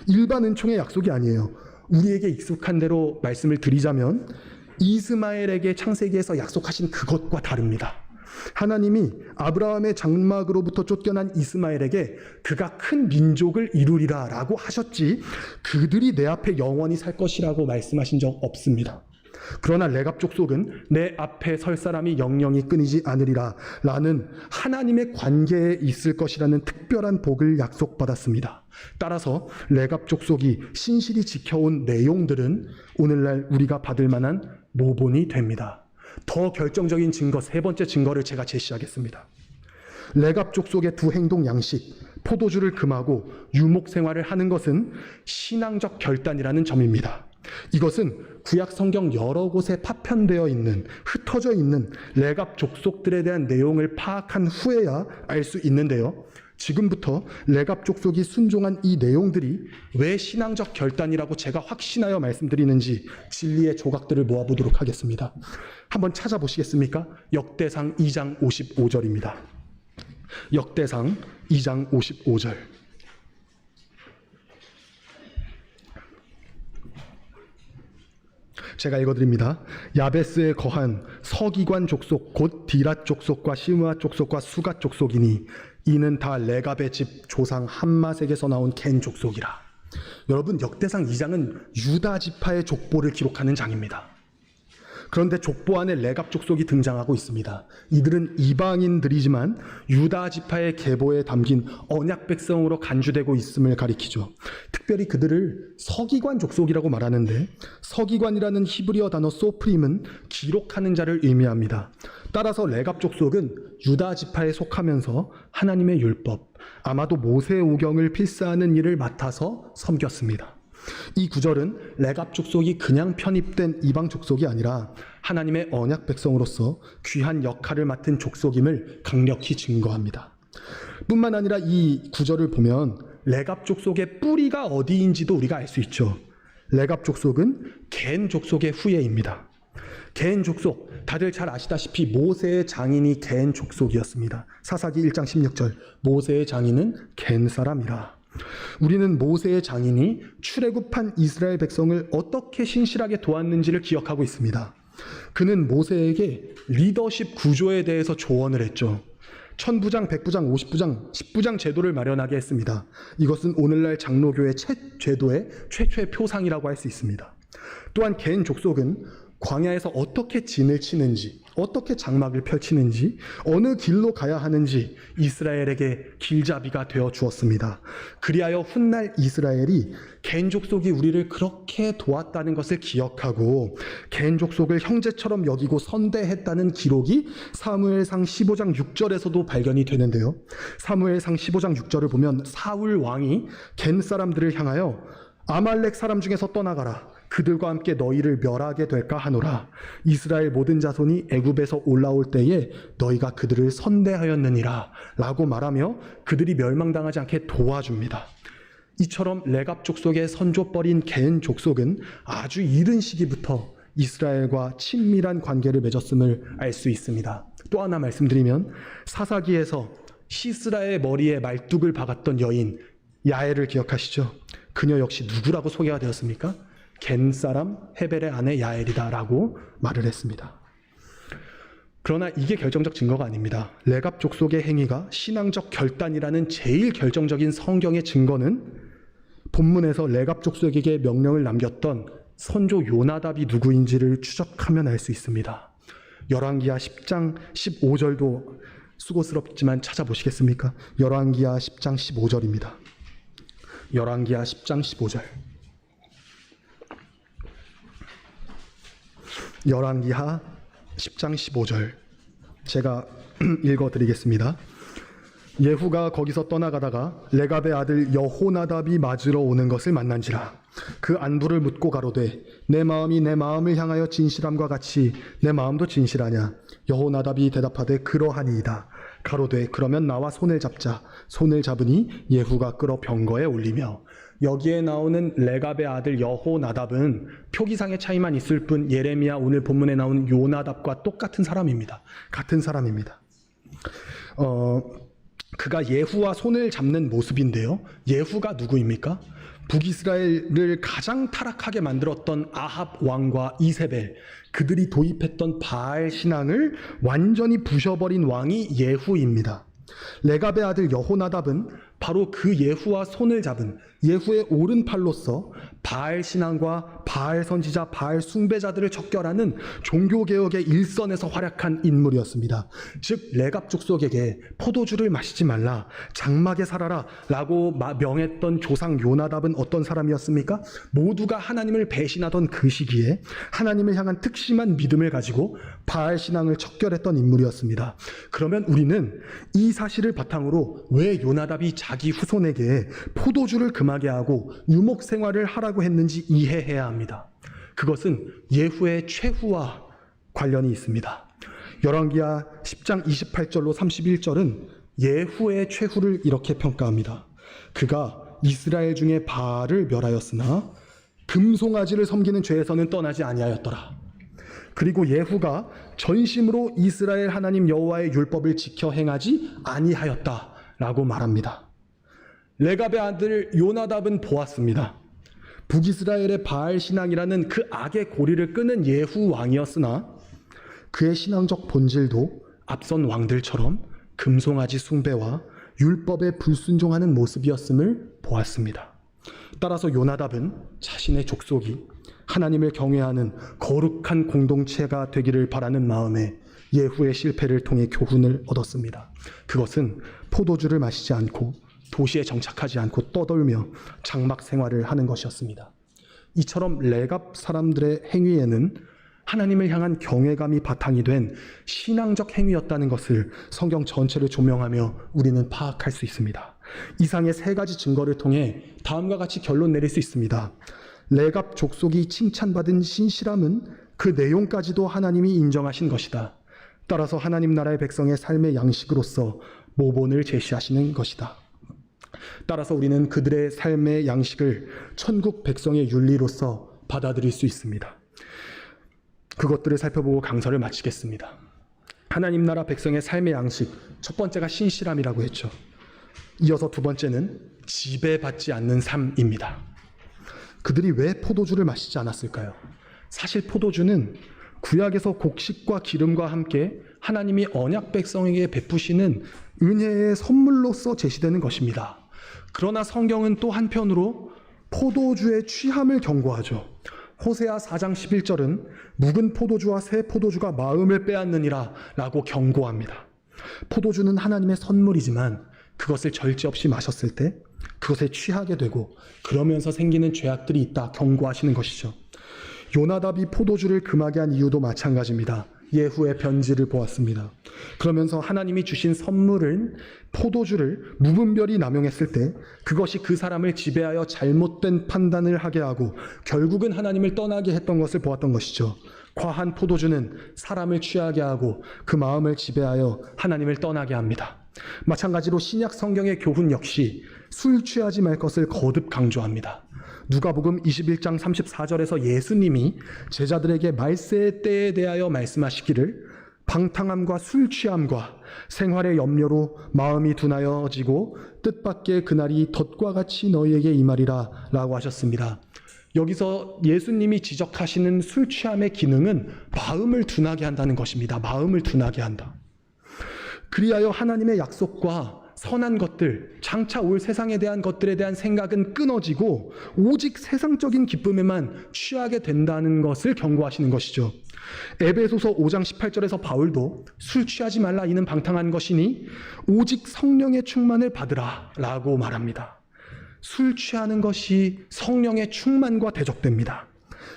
일반 은총의 약속이 아니에요. 우리에게 익숙한 대로 말씀을 드리자면 이스마엘에게 창세기에서 약속하신 그것과 다릅니다. 하나님이 아브라함의 장막으로부터 쫓겨난 이스마엘에게 그가 큰 민족을 이루리라 라고 하셨지 그들이 내 앞에 영원히 살 것이라고 말씀하신 적 없습니다. 그러나 레갑 족속은 내 앞에 설 사람이 영영이 끊이지 않으리라 라는 하나님의 관계에 있을 것이라는 특별한 복을 약속받았습니다. 따라서 레갑 족속이 신실히 지켜온 내용들은 오늘날 우리가 받을 만한 모본이 됩니다. 더 결정적인 증거, 세 번째 증거를 제가 제시하겠습니다. 레갑 족속의 두 행동 양식, 포도주를 금하고 유목 생활을 하는 것은 신앙적 결단이라는 점입니다. 이것은 구약 성경 여러 곳에 파편되어 있는, 흩어져 있는 레갑 족속들에 대한 내용을 파악한 후에야 알 수 있는데요. 지금부터 레갑 족속이 순종한 이 내용들이 왜 신앙적 결단이라고 제가 확신하여 말씀드리는지 진리의 조각들을 모아보도록 하겠습니다. 한번 찾아보시겠습니까? 역대상 2장 55절입니다. 역대상 2장 55절. 제가 읽어드립니다. 야베스에 거한 서기관 족속 곧 디랏 족속과 시므아 족속과 수가 족속이니 이는 다 레갑의 집 조상 함마색에서 나온 겐 족속이라. 여러분, 역대상 2장은 유다 지파의 족보를 기록하는 장입니다. 그런데 족보 안에 레갑 족속이 등장하고 있습니다. 이들은 이방인들이지만 유다 지파의 계보에 담긴 언약 백성으로 간주되고 있음을 가리키죠. 특별히 그들을 서기관 족속이라고 말하는데 서기관이라는 히브리어 단어 소프림은 기록하는 자를 의미합니다. 따라서 레갑 족속은 유다 지파에 속하면서 하나님의 율법, 아마도 모세 오경을 필사하는 일을 맡아서 섬겼습니다. 이 구절은 레갑 족속이 그냥 편입된 이방 족속이 아니라 하나님의 언약 백성으로서 귀한 역할을 맡은 족속임을 강력히 증거합니다. 뿐만 아니라 이 구절을 보면 레갑 족속의 뿌리가 어디인지도 우리가 알 수 있죠. 레갑 족속은 겐 족속의 후예입니다. 겐 족속, 다들 잘 아시다시피 모세의 장인이 겐 족속이었습니다. 사사기 1장 16절, 모세의 장인은 겐 사람이라. 우리는 모세의 장인이 출애굽한 이스라엘 백성을 어떻게 신실하게 도왔는지를 기억하고 있습니다. 그는 모세에게 리더십 구조에 대해서 조언을 했죠. 1000부장, 100부장, 50부장, 10부장 제도를 마련하게 했습니다. 이것은 오늘날 장로교의 제도의 최초의 표상이라고 할 수 있습니다. 또한 겐 족속은 광야에서 어떻게 진을 치는지, 어떻게 장막을 펼치는지, 어느 길로 가야 하는지 이스라엘에게 길잡이가 되어 주었습니다. 그리하여 훗날 이스라엘이 겐 족속이 우리를 그렇게 도왔다는 것을 기억하고 겐 족속을 형제처럼 여기고 선대했다는 기록이 사무엘상 15장 6절에서도 발견이 되는데요. 사무엘상 15장 6절을 보면 사울 왕이 겐 사람들을 향하여 아말렉 사람 중에서 떠나가라. 그들과 함께 너희를 멸하게 될까 하노라. 이스라엘 모든 자손이 애굽에서 올라올 때에 너희가 그들을 선대하였느니라 라고 말하며 그들이 멸망당하지 않게 도와줍니다. 이처럼 레갑 족속의 선조뻘인 겐 족속은 아주 이른 시기부터 이스라엘과 친밀한 관계를 맺었음을 알 수 있습니다. 또 하나 말씀드리면 사사기에서 시스라의 머리에 말뚝을 박았던 여인 야엘을 기억하시죠? 그녀 역시 누구라고 소개가 되었습니까? 겐 사람 헤벨의 아내 야엘이다라고 말을 했습니다. 그러나 이게 결정적 증거가 아닙니다. 레갑 족속의 행위가 신앙적 결단이라는 제일 결정적인 성경의 증거는 본문에서 레갑 족속에게 명령을 남겼던 선조 요나답이 누구인지를 추적하면 알 수 있습니다. 열왕기하 10장 15절도 수고스럽지만 찾아보시겠습니까? 열왕기하 10장 15절입니다. 열왕기하 10장 15절. 열왕기하 10장 15절 제가 읽어드리겠습니다. 예후가 거기서 떠나가다가 레갑의 아들 여호나답이 맞으러 오는 것을 만난지라. 그 안부를 묻고 가로되 내 마음이 내 마음을 향하여 진실함과 같이 내 마음도 진실하냐. 여호나답이 대답하되 그러하니이다. 가로되 그러면 나와 손을 잡자. 손을 잡으니 예후가 끌어 병거에 올리며. 여기에 나오는 레갑의 아들 여호나답은 표기상의 차이만 있을 뿐 예레미야 오늘 본문에 나온 요나답과 똑같은 사람입니다. 같은 사람입니다. 그가 예후와 손을 잡는 모습인데요. 예후가 누구입니까? 북이스라엘을 가장 타락하게 만들었던 아합 왕과 이세벨, 그들이 도입했던 바알 신앙을 완전히 부셔버린 왕이 예후입니다. 레갑의 아들 여호나답은 바로 그 예후와 손을 잡은 예후의 오른팔로서 바알 신앙과 바알 선지자, 바알 숭배자들을 척결하는 종교개혁의 일선에서 활약한 인물이었습니다. 즉 레갑 족속에게 포도주를 마시지 말라, 장막에 살아라 라고 명했던 조상 요나답은 어떤 사람이었습니까? 모두가 하나님을 배신하던 그 시기에 하나님을 향한 특심한 믿음을 가지고 바알 신앙을 척결했던 인물이었습니다. 그러면 우리는 이 사실을 바탕으로 왜 요나답이 자기 후손에게 포도주를 금하게 하고 유목 생활을 하라고 했는지 이해해야 합니다. 그것은 예후의 최후와 관련이 있습니다. 열왕기하 10장 28절로 31절은 예후의 최후를 이렇게 평가합니다. 그가 이스라엘 중에 바알을 멸하였으나 금송아지를 섬기는 죄에서는 떠나지 아니하였더라. 그리고 예후가 전심으로 이스라엘 하나님 여호와의 율법을 지켜 행하지 아니하였다라고 말합니다. 레갑의 아들 요나답은 보았습니다. 북이스라엘의 바알 신앙이라는 그 악의 고리를 끄는 예후 왕이었으나 그의 신앙적 본질도 앞선 왕들처럼 금송아지 숭배와 율법에 불순종하는 모습이었음을 보았습니다. 따라서 요나답은 자신의 족속이 하나님을 경외하는 거룩한 공동체가 되기를 바라는 마음에 예후의 실패를 통해 교훈을 얻었습니다. 그것은 포도주를 마시지 않고 도시에 정착하지 않고 떠돌며 장막 생활을 하는 것이었습니다. 이처럼 레갑 사람들의 행위에는 하나님을 향한 경외감이 바탕이 된 신앙적 행위였다는 것을 성경 전체를 조명하며 우리는 파악할 수 있습니다. 이상의 세 가지 증거를 통해 다음과 같이 결론 내릴 수 있습니다. 레갑 족속이 칭찬받은 신실함은 그 내용까지도 하나님이 인정하신 것이다. 따라서 하나님 나라의 백성의 삶의 양식으로서 모본을 제시하시는 것이다. 따라서 우리는 그들의 삶의 양식을 천국 백성의 윤리로서 받아들일 수 있습니다. 그것들을 살펴보고 강설을 마치겠습니다. 하나님 나라 백성의 삶의 양식, 첫 번째가 신실함이라고 했죠. 이어서 두 번째는 지배받지 않는 삶입니다. 그들이 왜 포도주를 마시지 않았을까요? 사실 포도주는 구약에서 곡식과 기름과 함께 하나님이 언약 백성에게 베푸시는 은혜의 선물로서 제시되는 것입니다. 그러나 성경은 또 한편으로 포도주의 취함을 경고하죠. 호세아 4장 11절은 묵은 포도주와 새 포도주가 마음을 빼앗느니라 라고 경고합니다. 포도주는 하나님의 선물이지만 그것을 절제 없이 마셨을 때 그것에 취하게 되고 그러면서 생기는 죄악들이 있다 경고하시는 것이죠. 요나답이 포도주를 금하게 한 이유도 마찬가지입니다. 예후의 변질을 보았습니다. 그러면서 하나님이 주신 선물은 포도주를 무분별히 남용했을 때 그것이 그 사람을 지배하여 잘못된 판단을 하게 하고 결국은 하나님을 떠나게 했던 것을 보았던 것이죠. 과한 포도주는 사람을 취하게 하고 그 마음을 지배하여 하나님을 떠나게 합니다. 마찬가지로 신약 성경의 교훈 역시 술 취하지 말 것을 거듭 강조합니다. 누가복음 21장 34절에서 예수님이 제자들에게 말세의 때에 대하여 말씀하시기를 방탕함과 술 취함과 생활의 염려로 마음이 둔하여지고 뜻밖의 그날이 덫과 같이 너희에게 임하리라 라고 하셨습니다. 여기서 예수님이 지적하시는 술 취함의 기능은 마음을 둔하게 한다는 것입니다. 마음을 둔하게 한다. 그리하여 하나님의 약속과 선한 것들, 장차 올 세상에 대한 것들에 대한 생각은 끊어지고 오직 세상적인 기쁨에만 취하게 된다는 것을 경고하시는 것이죠. 에베소서 5장 18절에서 바울도 술 취하지 말라 이는 방탕한 것이니 오직 성령의 충만을 받으라 라고 말합니다. 술 취하는 것이 성령의 충만과 대적됩니다.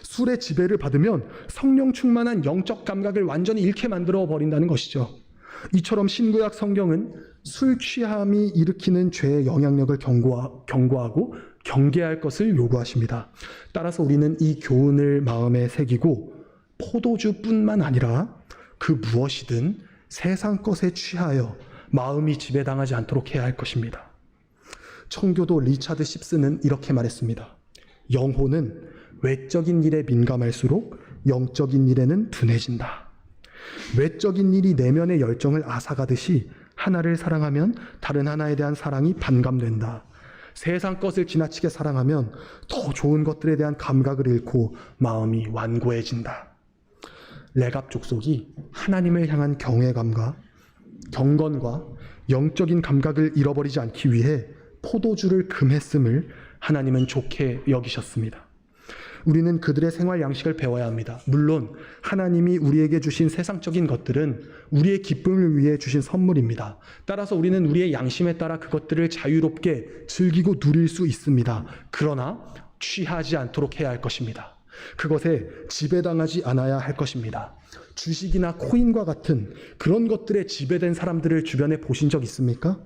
술의 지배를 받으면 성령 충만한 영적 감각을 완전히 잃게 만들어 버린다는 것이죠. 이처럼 신구약 성경은 술 취함이 일으키는 죄의 영향력을 경고하고 경계할 것을 요구하십니다. 따라서 우리는 이 교훈을 마음에 새기고 포도주뿐만 아니라 그 무엇이든 세상 것에 취하여 마음이 지배당하지 않도록 해야 할 것입니다. 청교도 리차드 십스는 이렇게 말했습니다. 영혼은 외적인 일에 민감할수록 영적인 일에는 둔해진다. 외적인 일이 내면의 열정을 앗아가듯이 하나를 사랑하면 다른 하나에 대한 사랑이 반감된다. 세상 것을 지나치게 사랑하면 더 좋은 것들에 대한 감각을 잃고 마음이 완고해진다. 레갑 족속이 하나님을 향한 경외감과 경건과 영적인 감각을 잃어버리지 않기 위해 포도주를 금했음을 하나님은 좋게 여기셨습니다. 우리는 그들의 생활 양식을 배워야 합니다. 물론 하나님이 우리에게 주신 세상적인 것들은 우리의 기쁨을 위해 주신 선물입니다. 따라서 우리는 우리의 양심에 따라 그것들을 자유롭게 즐기고 누릴 수 있습니다. 그러나 취하지 않도록 해야 할 것입니다. 그것에 지배당하지 않아야 할 것입니다. 주식이나 코인과 같은 그런 것들에 지배된 사람들을 주변에 보신 적 있습니까?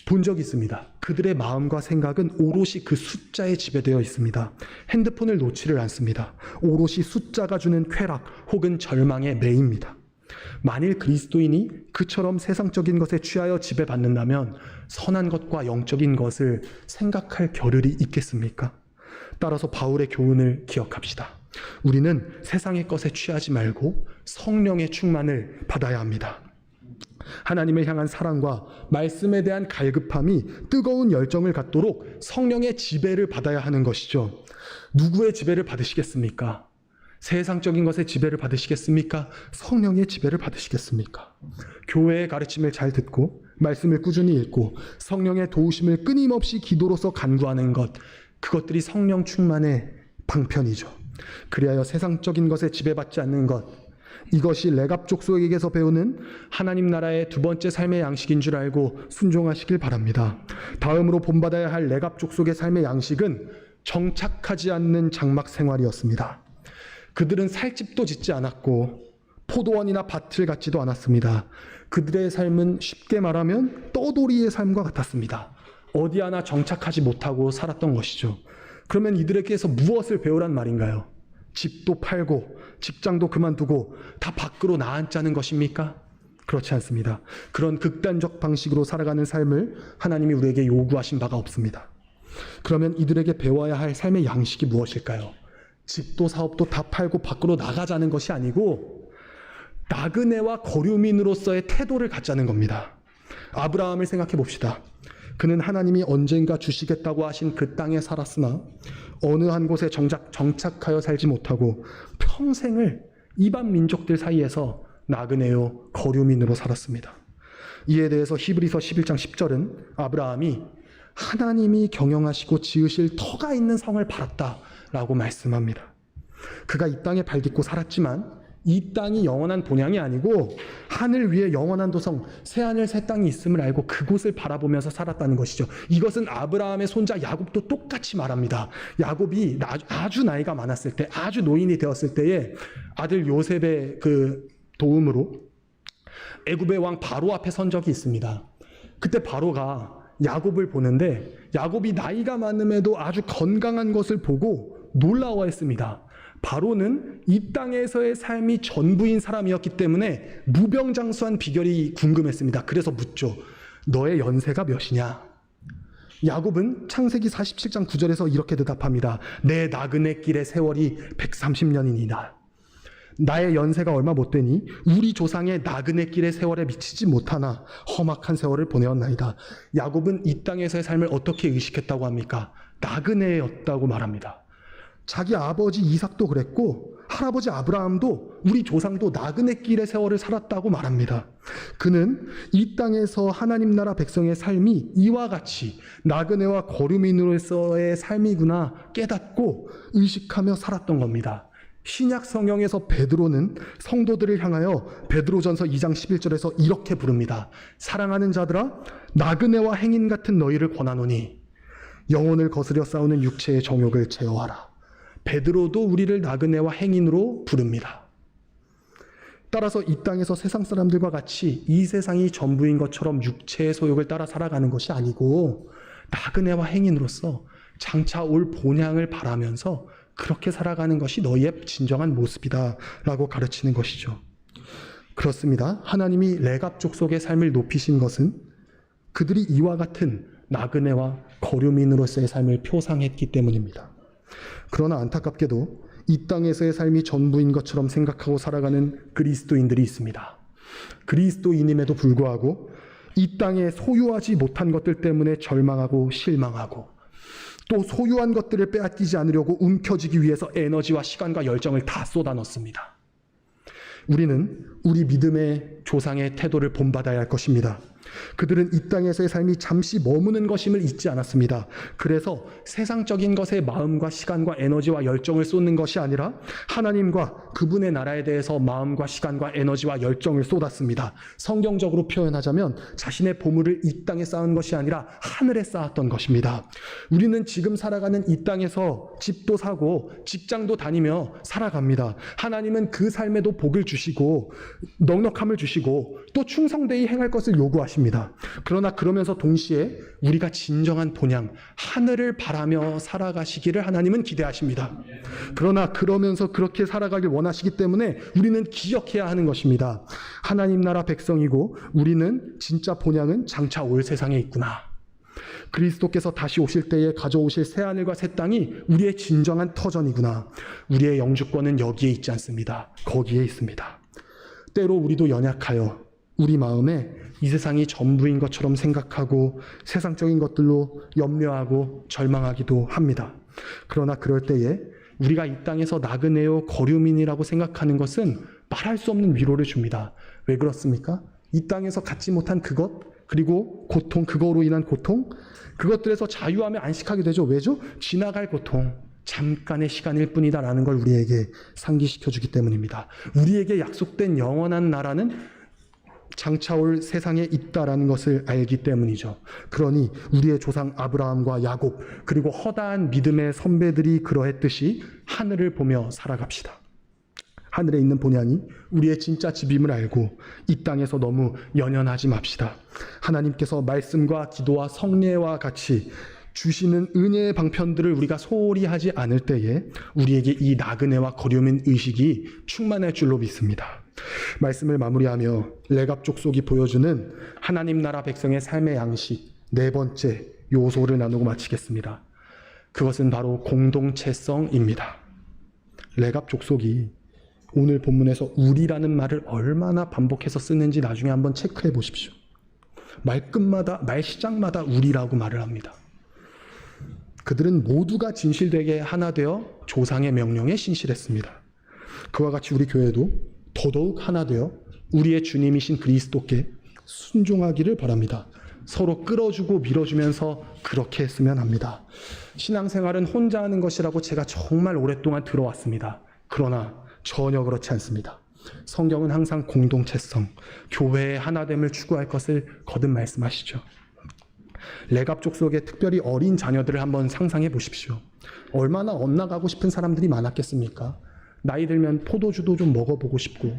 본 적 있습니다. 그들의 마음과 생각은 오롯이 그 숫자에 지배되어 있습니다. 핸드폰을 놓지를 않습니다. 오롯이 숫자가 주는 쾌락 혹은 절망에 매입니다. 만일 그리스도인이 그처럼 세상적인 것에 취하여 지배받는다면 선한 것과 영적인 것을 생각할 겨를이 있겠습니까? 따라서 바울의 교훈을 기억합시다. 우리는 세상의 것에 취하지 말고 성령의 충만을 받아야 합니다. 하나님을 향한 사랑과 말씀에 대한 갈급함이 뜨거운 열정을 갖도록 성령의 지배를 받아야 하는 것이죠. 누구의 지배를 받으시겠습니까? 세상적인 것의 지배를 받으시겠습니까? 성령의 지배를 받으시겠습니까? 교회의 가르침을 잘 듣고 말씀을 꾸준히 읽고 성령의 도우심을 끊임없이 기도로서 간구하는 것, 그것들이 성령 충만의 방편이죠. 그리하여 세상적인 것에 지배받지 않는 것, 이것이 레갑 족속에게서 배우는 하나님 나라의 두 번째 삶의 양식인 줄 알고 순종하시길 바랍니다. 다음으로 본받아야 할 레갑 족속의 삶의 양식은 정착하지 않는 장막 생활이었습니다. 그들은 살집도 짓지 않았고 포도원이나 밭을 갖지도 않았습니다. 그들의 삶은 쉽게 말하면 떠돌이의 삶과 같았습니다. 어디 하나 정착하지 못하고 살았던 것이죠. 그러면 이들에게서 무엇을 배우란 말인가요? 집도 팔고 직장도 그만두고 다 밖으로 나앉자는 것입니까? 그렇지 않습니다. 그런 극단적 방식으로 살아가는 삶을 하나님이 우리에게 요구하신 바가 없습니다. 그러면 이들에게 배워야 할 삶의 양식이 무엇일까요? 집도 사업도 다 팔고 밖으로 나가자는 것이 아니고 나그네와 거류민으로서의 태도를 갖자는 겁니다. 아브라함을 생각해 봅시다. 그는 하나님이 언젠가 주시겠다고 하신 그 땅에 살았으나 어느 한 곳에 정착하여 살지 못하고 평생을 이방 민족들 사이에서 나그네요 거류민으로 살았습니다. 이에 대해서 히브리서 11장 10절은 아브라함이 하나님이 경영하시고 지으실 터가 있는 성을 바랐다라고 말씀합니다. 그가 이 땅에 발 딛고 살았지만 이 땅이 영원한 본향이 아니고 하늘 위에 영원한 도성 새하늘 새 땅이 있음을 알고 그곳을 바라보면서 살았다는 것이죠. 이것은 아브라함의 손자 야곱도 똑같이 말합니다. 야곱이 아주 나이가 많았을 때, 아주 노인이 되었을 때에 아들 요셉의 그 도움으로 애굽의 왕 바로 앞에 선 적이 있습니다. 그때 바로가 야곱을 보는데 야곱이 나이가 많음에도 아주 건강한 것을 보고 놀라워했습니다. 바로는 이 땅에서의 삶이 전부인 사람이었기 때문에 무병장수한 비결이 궁금했습니다. 그래서 묻죠. 너의 연세가 몇이냐? 야곱은 창세기 47장 9절에서 이렇게 대답합니다. 내 나그네 길의 세월이 130년이니라. 나의 연세가 얼마 못 되니 우리 조상의 나그네 길의 세월에 미치지 못하나 험악한 세월을 보내었나이다. 야곱은 이 땅에서의 삶을 어떻게 의식했다고 합니까? 나그네였다고 말합니다. 자기 아버지 이삭도 그랬고 할아버지 아브라함도 우리 조상도 나그네 길의 세월을 살았다고 말합니다. 그는 이 땅에서 하나님 나라 백성의 삶이 이와 같이 나그네와 거류민으로서의 삶이구나 깨닫고 의식하며 살았던 겁니다. 신약 성경에서 베드로는 성도들을 향하여 베드로전서 2장 11절에서 이렇게 부릅니다. 사랑하는 자들아, 나그네와 행인 같은 너희를 권하노니 영혼을 거스려 싸우는 육체의 정욕을 제어하라. 베드로도 우리를 나그네와 행인으로 부릅니다. 따라서 이 땅에서 세상 사람들과 같이 이 세상이 전부인 것처럼 육체의 소욕을 따라 살아가는 것이 아니고 나그네와 행인으로서 장차 올 본향을 바라면서 그렇게 살아가는 것이 너희의 진정한 모습이다 라고 가르치는 것이죠. 그렇습니다. 하나님이 레갑 족속의 삶을 높이신 것은 그들이 이와 같은 나그네와 거류민으로서의 삶을 표상했기 때문입니다. 그러나 안타깝게도 이 땅에서의 삶이 전부인 것처럼 생각하고 살아가는 그리스도인들이 있습니다. 그리스도인임에도 불구하고 이 땅에 소유하지 못한 것들 때문에 절망하고 실망하고 또 소유한 것들을 빼앗기지 않으려고 움켜쥐기 위해서 에너지와 시간과 열정을 다 쏟아넣습니다. 우리는 우리 믿음의 조상의 태도를 본받아야 할 것입니다. 그들은 이 땅에서의 삶이 잠시 머무는 것임을 잊지 않았습니다. 그래서 세상적인 것에 마음과 시간과 에너지와 열정을 쏟는 것이 아니라 하나님과 그분의 나라에 대해서 마음과 시간과 에너지와 열정을 쏟았습니다. 성경적으로 표현하자면 자신의 보물을 이 땅에 쌓은 것이 아니라 하늘에 쌓았던 것입니다. 우리는 지금 살아가는 이 땅에서 집도 사고 직장도 다니며 살아갑니다. 하나님은 그 삶에도 복을 주시고 넉넉함을 주시고 또 충성되이 행할 것을 요구하십니다. 그러나 그러면서 동시에 우리가 진정한 본향, 하늘을 바라며 살아가시기를 하나님은 기대하십니다. 그러나 그러면서 그렇게 살아가길 원하시기 때문에 우리는 기억해야 하는 것입니다. 하나님 나라 백성이고 우리는 진짜 본향은 장차 올 세상에 있구나. 그리스도께서 다시 오실 때에 가져오실 새하늘과 새 땅이 우리의 진정한 터전이구나. 우리의 영주권은 여기에 있지 않습니다. 거기에 있습니다. 때로 우리도 연약하여 우리 마음에 이 세상이 전부인 것처럼 생각하고 세상적인 것들로 염려하고 절망하기도 합니다. 그러나 그럴 때에 우리가 이 땅에서 나그네요 거류민이라고 생각하는 것은 말할 수 없는 위로를 줍니다. 왜 그렇습니까? 이 땅에서 갖지 못한 그것, 그리고 고통, 그거로 인한 고통, 그것들에서 자유하며 안식하게 되죠. 왜죠? 지나갈 고통, 잠깐의 시간일 뿐이다라는 걸 우리에게 상기시켜주기 때문입니다. 우리에게 약속된 영원한 나라는 장차 올 세상에 있다라는 것을 알기 때문이죠. 그러니 우리의 조상 아브라함과 야곱 그리고 허다한 믿음의 선배들이 그러했듯이 하늘을 보며 살아갑시다. 하늘에 있는 본향이 우리의 진짜 집임을 알고 이 땅에서 너무 연연하지 맙시다. 하나님께서 말씀과 기도와 성례와 같이 주시는 은혜의 방편들을 우리가 소홀히 하지 않을 때에 우리에게 이 나그네와 거류민 의식이 충만할 줄로 믿습니다. 말씀을 마무리하며 레갑 족속이 보여주는 하나님 나라 백성의 삶의 양식 네 번째 요소를 나누고 마치겠습니다. 그것은 바로 공동체성입니다. 레갑 족속이 오늘 본문에서 우리라는 말을 얼마나 반복해서 쓰는지 나중에 한번 체크해 보십시오. 말끝마다, 말 시작마다 우리라고 말을 합니다. 그들은 모두가 진실되게 하나 되어 조상의 명령에 신실했습니다. 그와 같이 우리 교회도 더더욱 하나 되어 우리의 주님이신 그리스도께 순종하기를 바랍니다. 서로 끌어주고 밀어주면서 그렇게 했으면 합니다. 신앙생활은 혼자 하는 것이라고 제가 정말 오랫동안 들어왔습니다. 그러나 전혀 그렇지 않습니다. 성경은 항상 공동체성, 교회의 하나됨을 추구할 것을 거듭 말씀하시죠. 레갑족 속에 특별히 어린 자녀들을 한번 상상해 보십시오. 얼마나 엇나가고 싶은 사람들이 많았겠습니까? 나이 들면 포도주도 좀 먹어보고 싶고,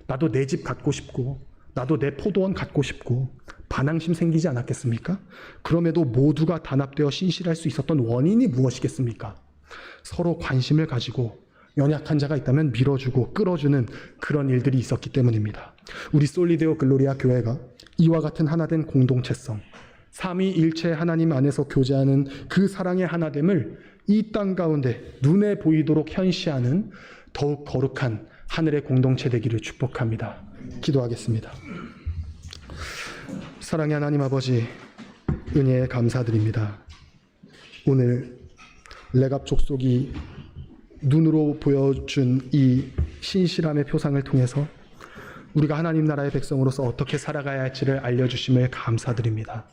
나도 내 집 갖고 싶고, 나도 내 포도원 갖고 싶고, 반항심 생기지 않았겠습니까? 그럼에도 모두가 단합되어 신실할 수 있었던 원인이 무엇이겠습니까? 서로 관심을 가지고 연약한 자가 있다면 밀어주고 끌어주는 그런 일들이 있었기 때문입니다. 우리 솔리데오 글로리아 교회가 이와 같은 하나된 공동체성, 삼위일체 하나님 안에서 교제하는 그 사랑의 하나됨을 이 땅 가운데 눈에 보이도록 현시하는 더욱 거룩한 하늘의 공동체 되기를 축복합니다. 기도하겠습니다. 사랑의 하나님 아버지, 은혜에 감사드립니다. 오늘 레갑 족속이 눈으로 보여준 이 신실함의 표상을 통해서 우리가 하나님 나라의 백성으로서 어떻게 살아가야 할지를 알려주심을 감사드립니다.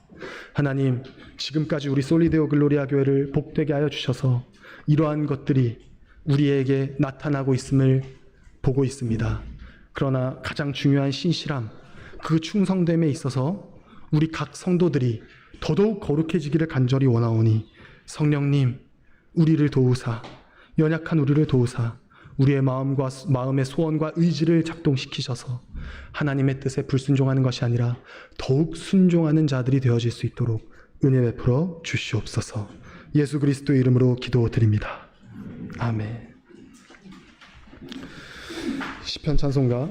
하나님, 지금까지 우리 솔리데오 글로리아 교회를 복되게 하여 주셔서 이러한 것들이 우리에게 나타나고 있음을 보고 있습니다. 그러나 가장 중요한 신실함, 그 충성됨에 있어서 우리 각 성도들이 더더욱 거룩해지기를 간절히 원하오니 성령님, 우리를 도우사, 연약한 우리를 도우사 우리의 마음의 소원과 의지를 작동시키셔서 하나님의 뜻에 불순종하는 것이 아니라 더욱 순종하는 자들이 되어질 수 있도록 은혜 베풀어 주시옵소서. 예수 그리스도의 이름으로 기도드립니다. 아멘. 시편 찬송가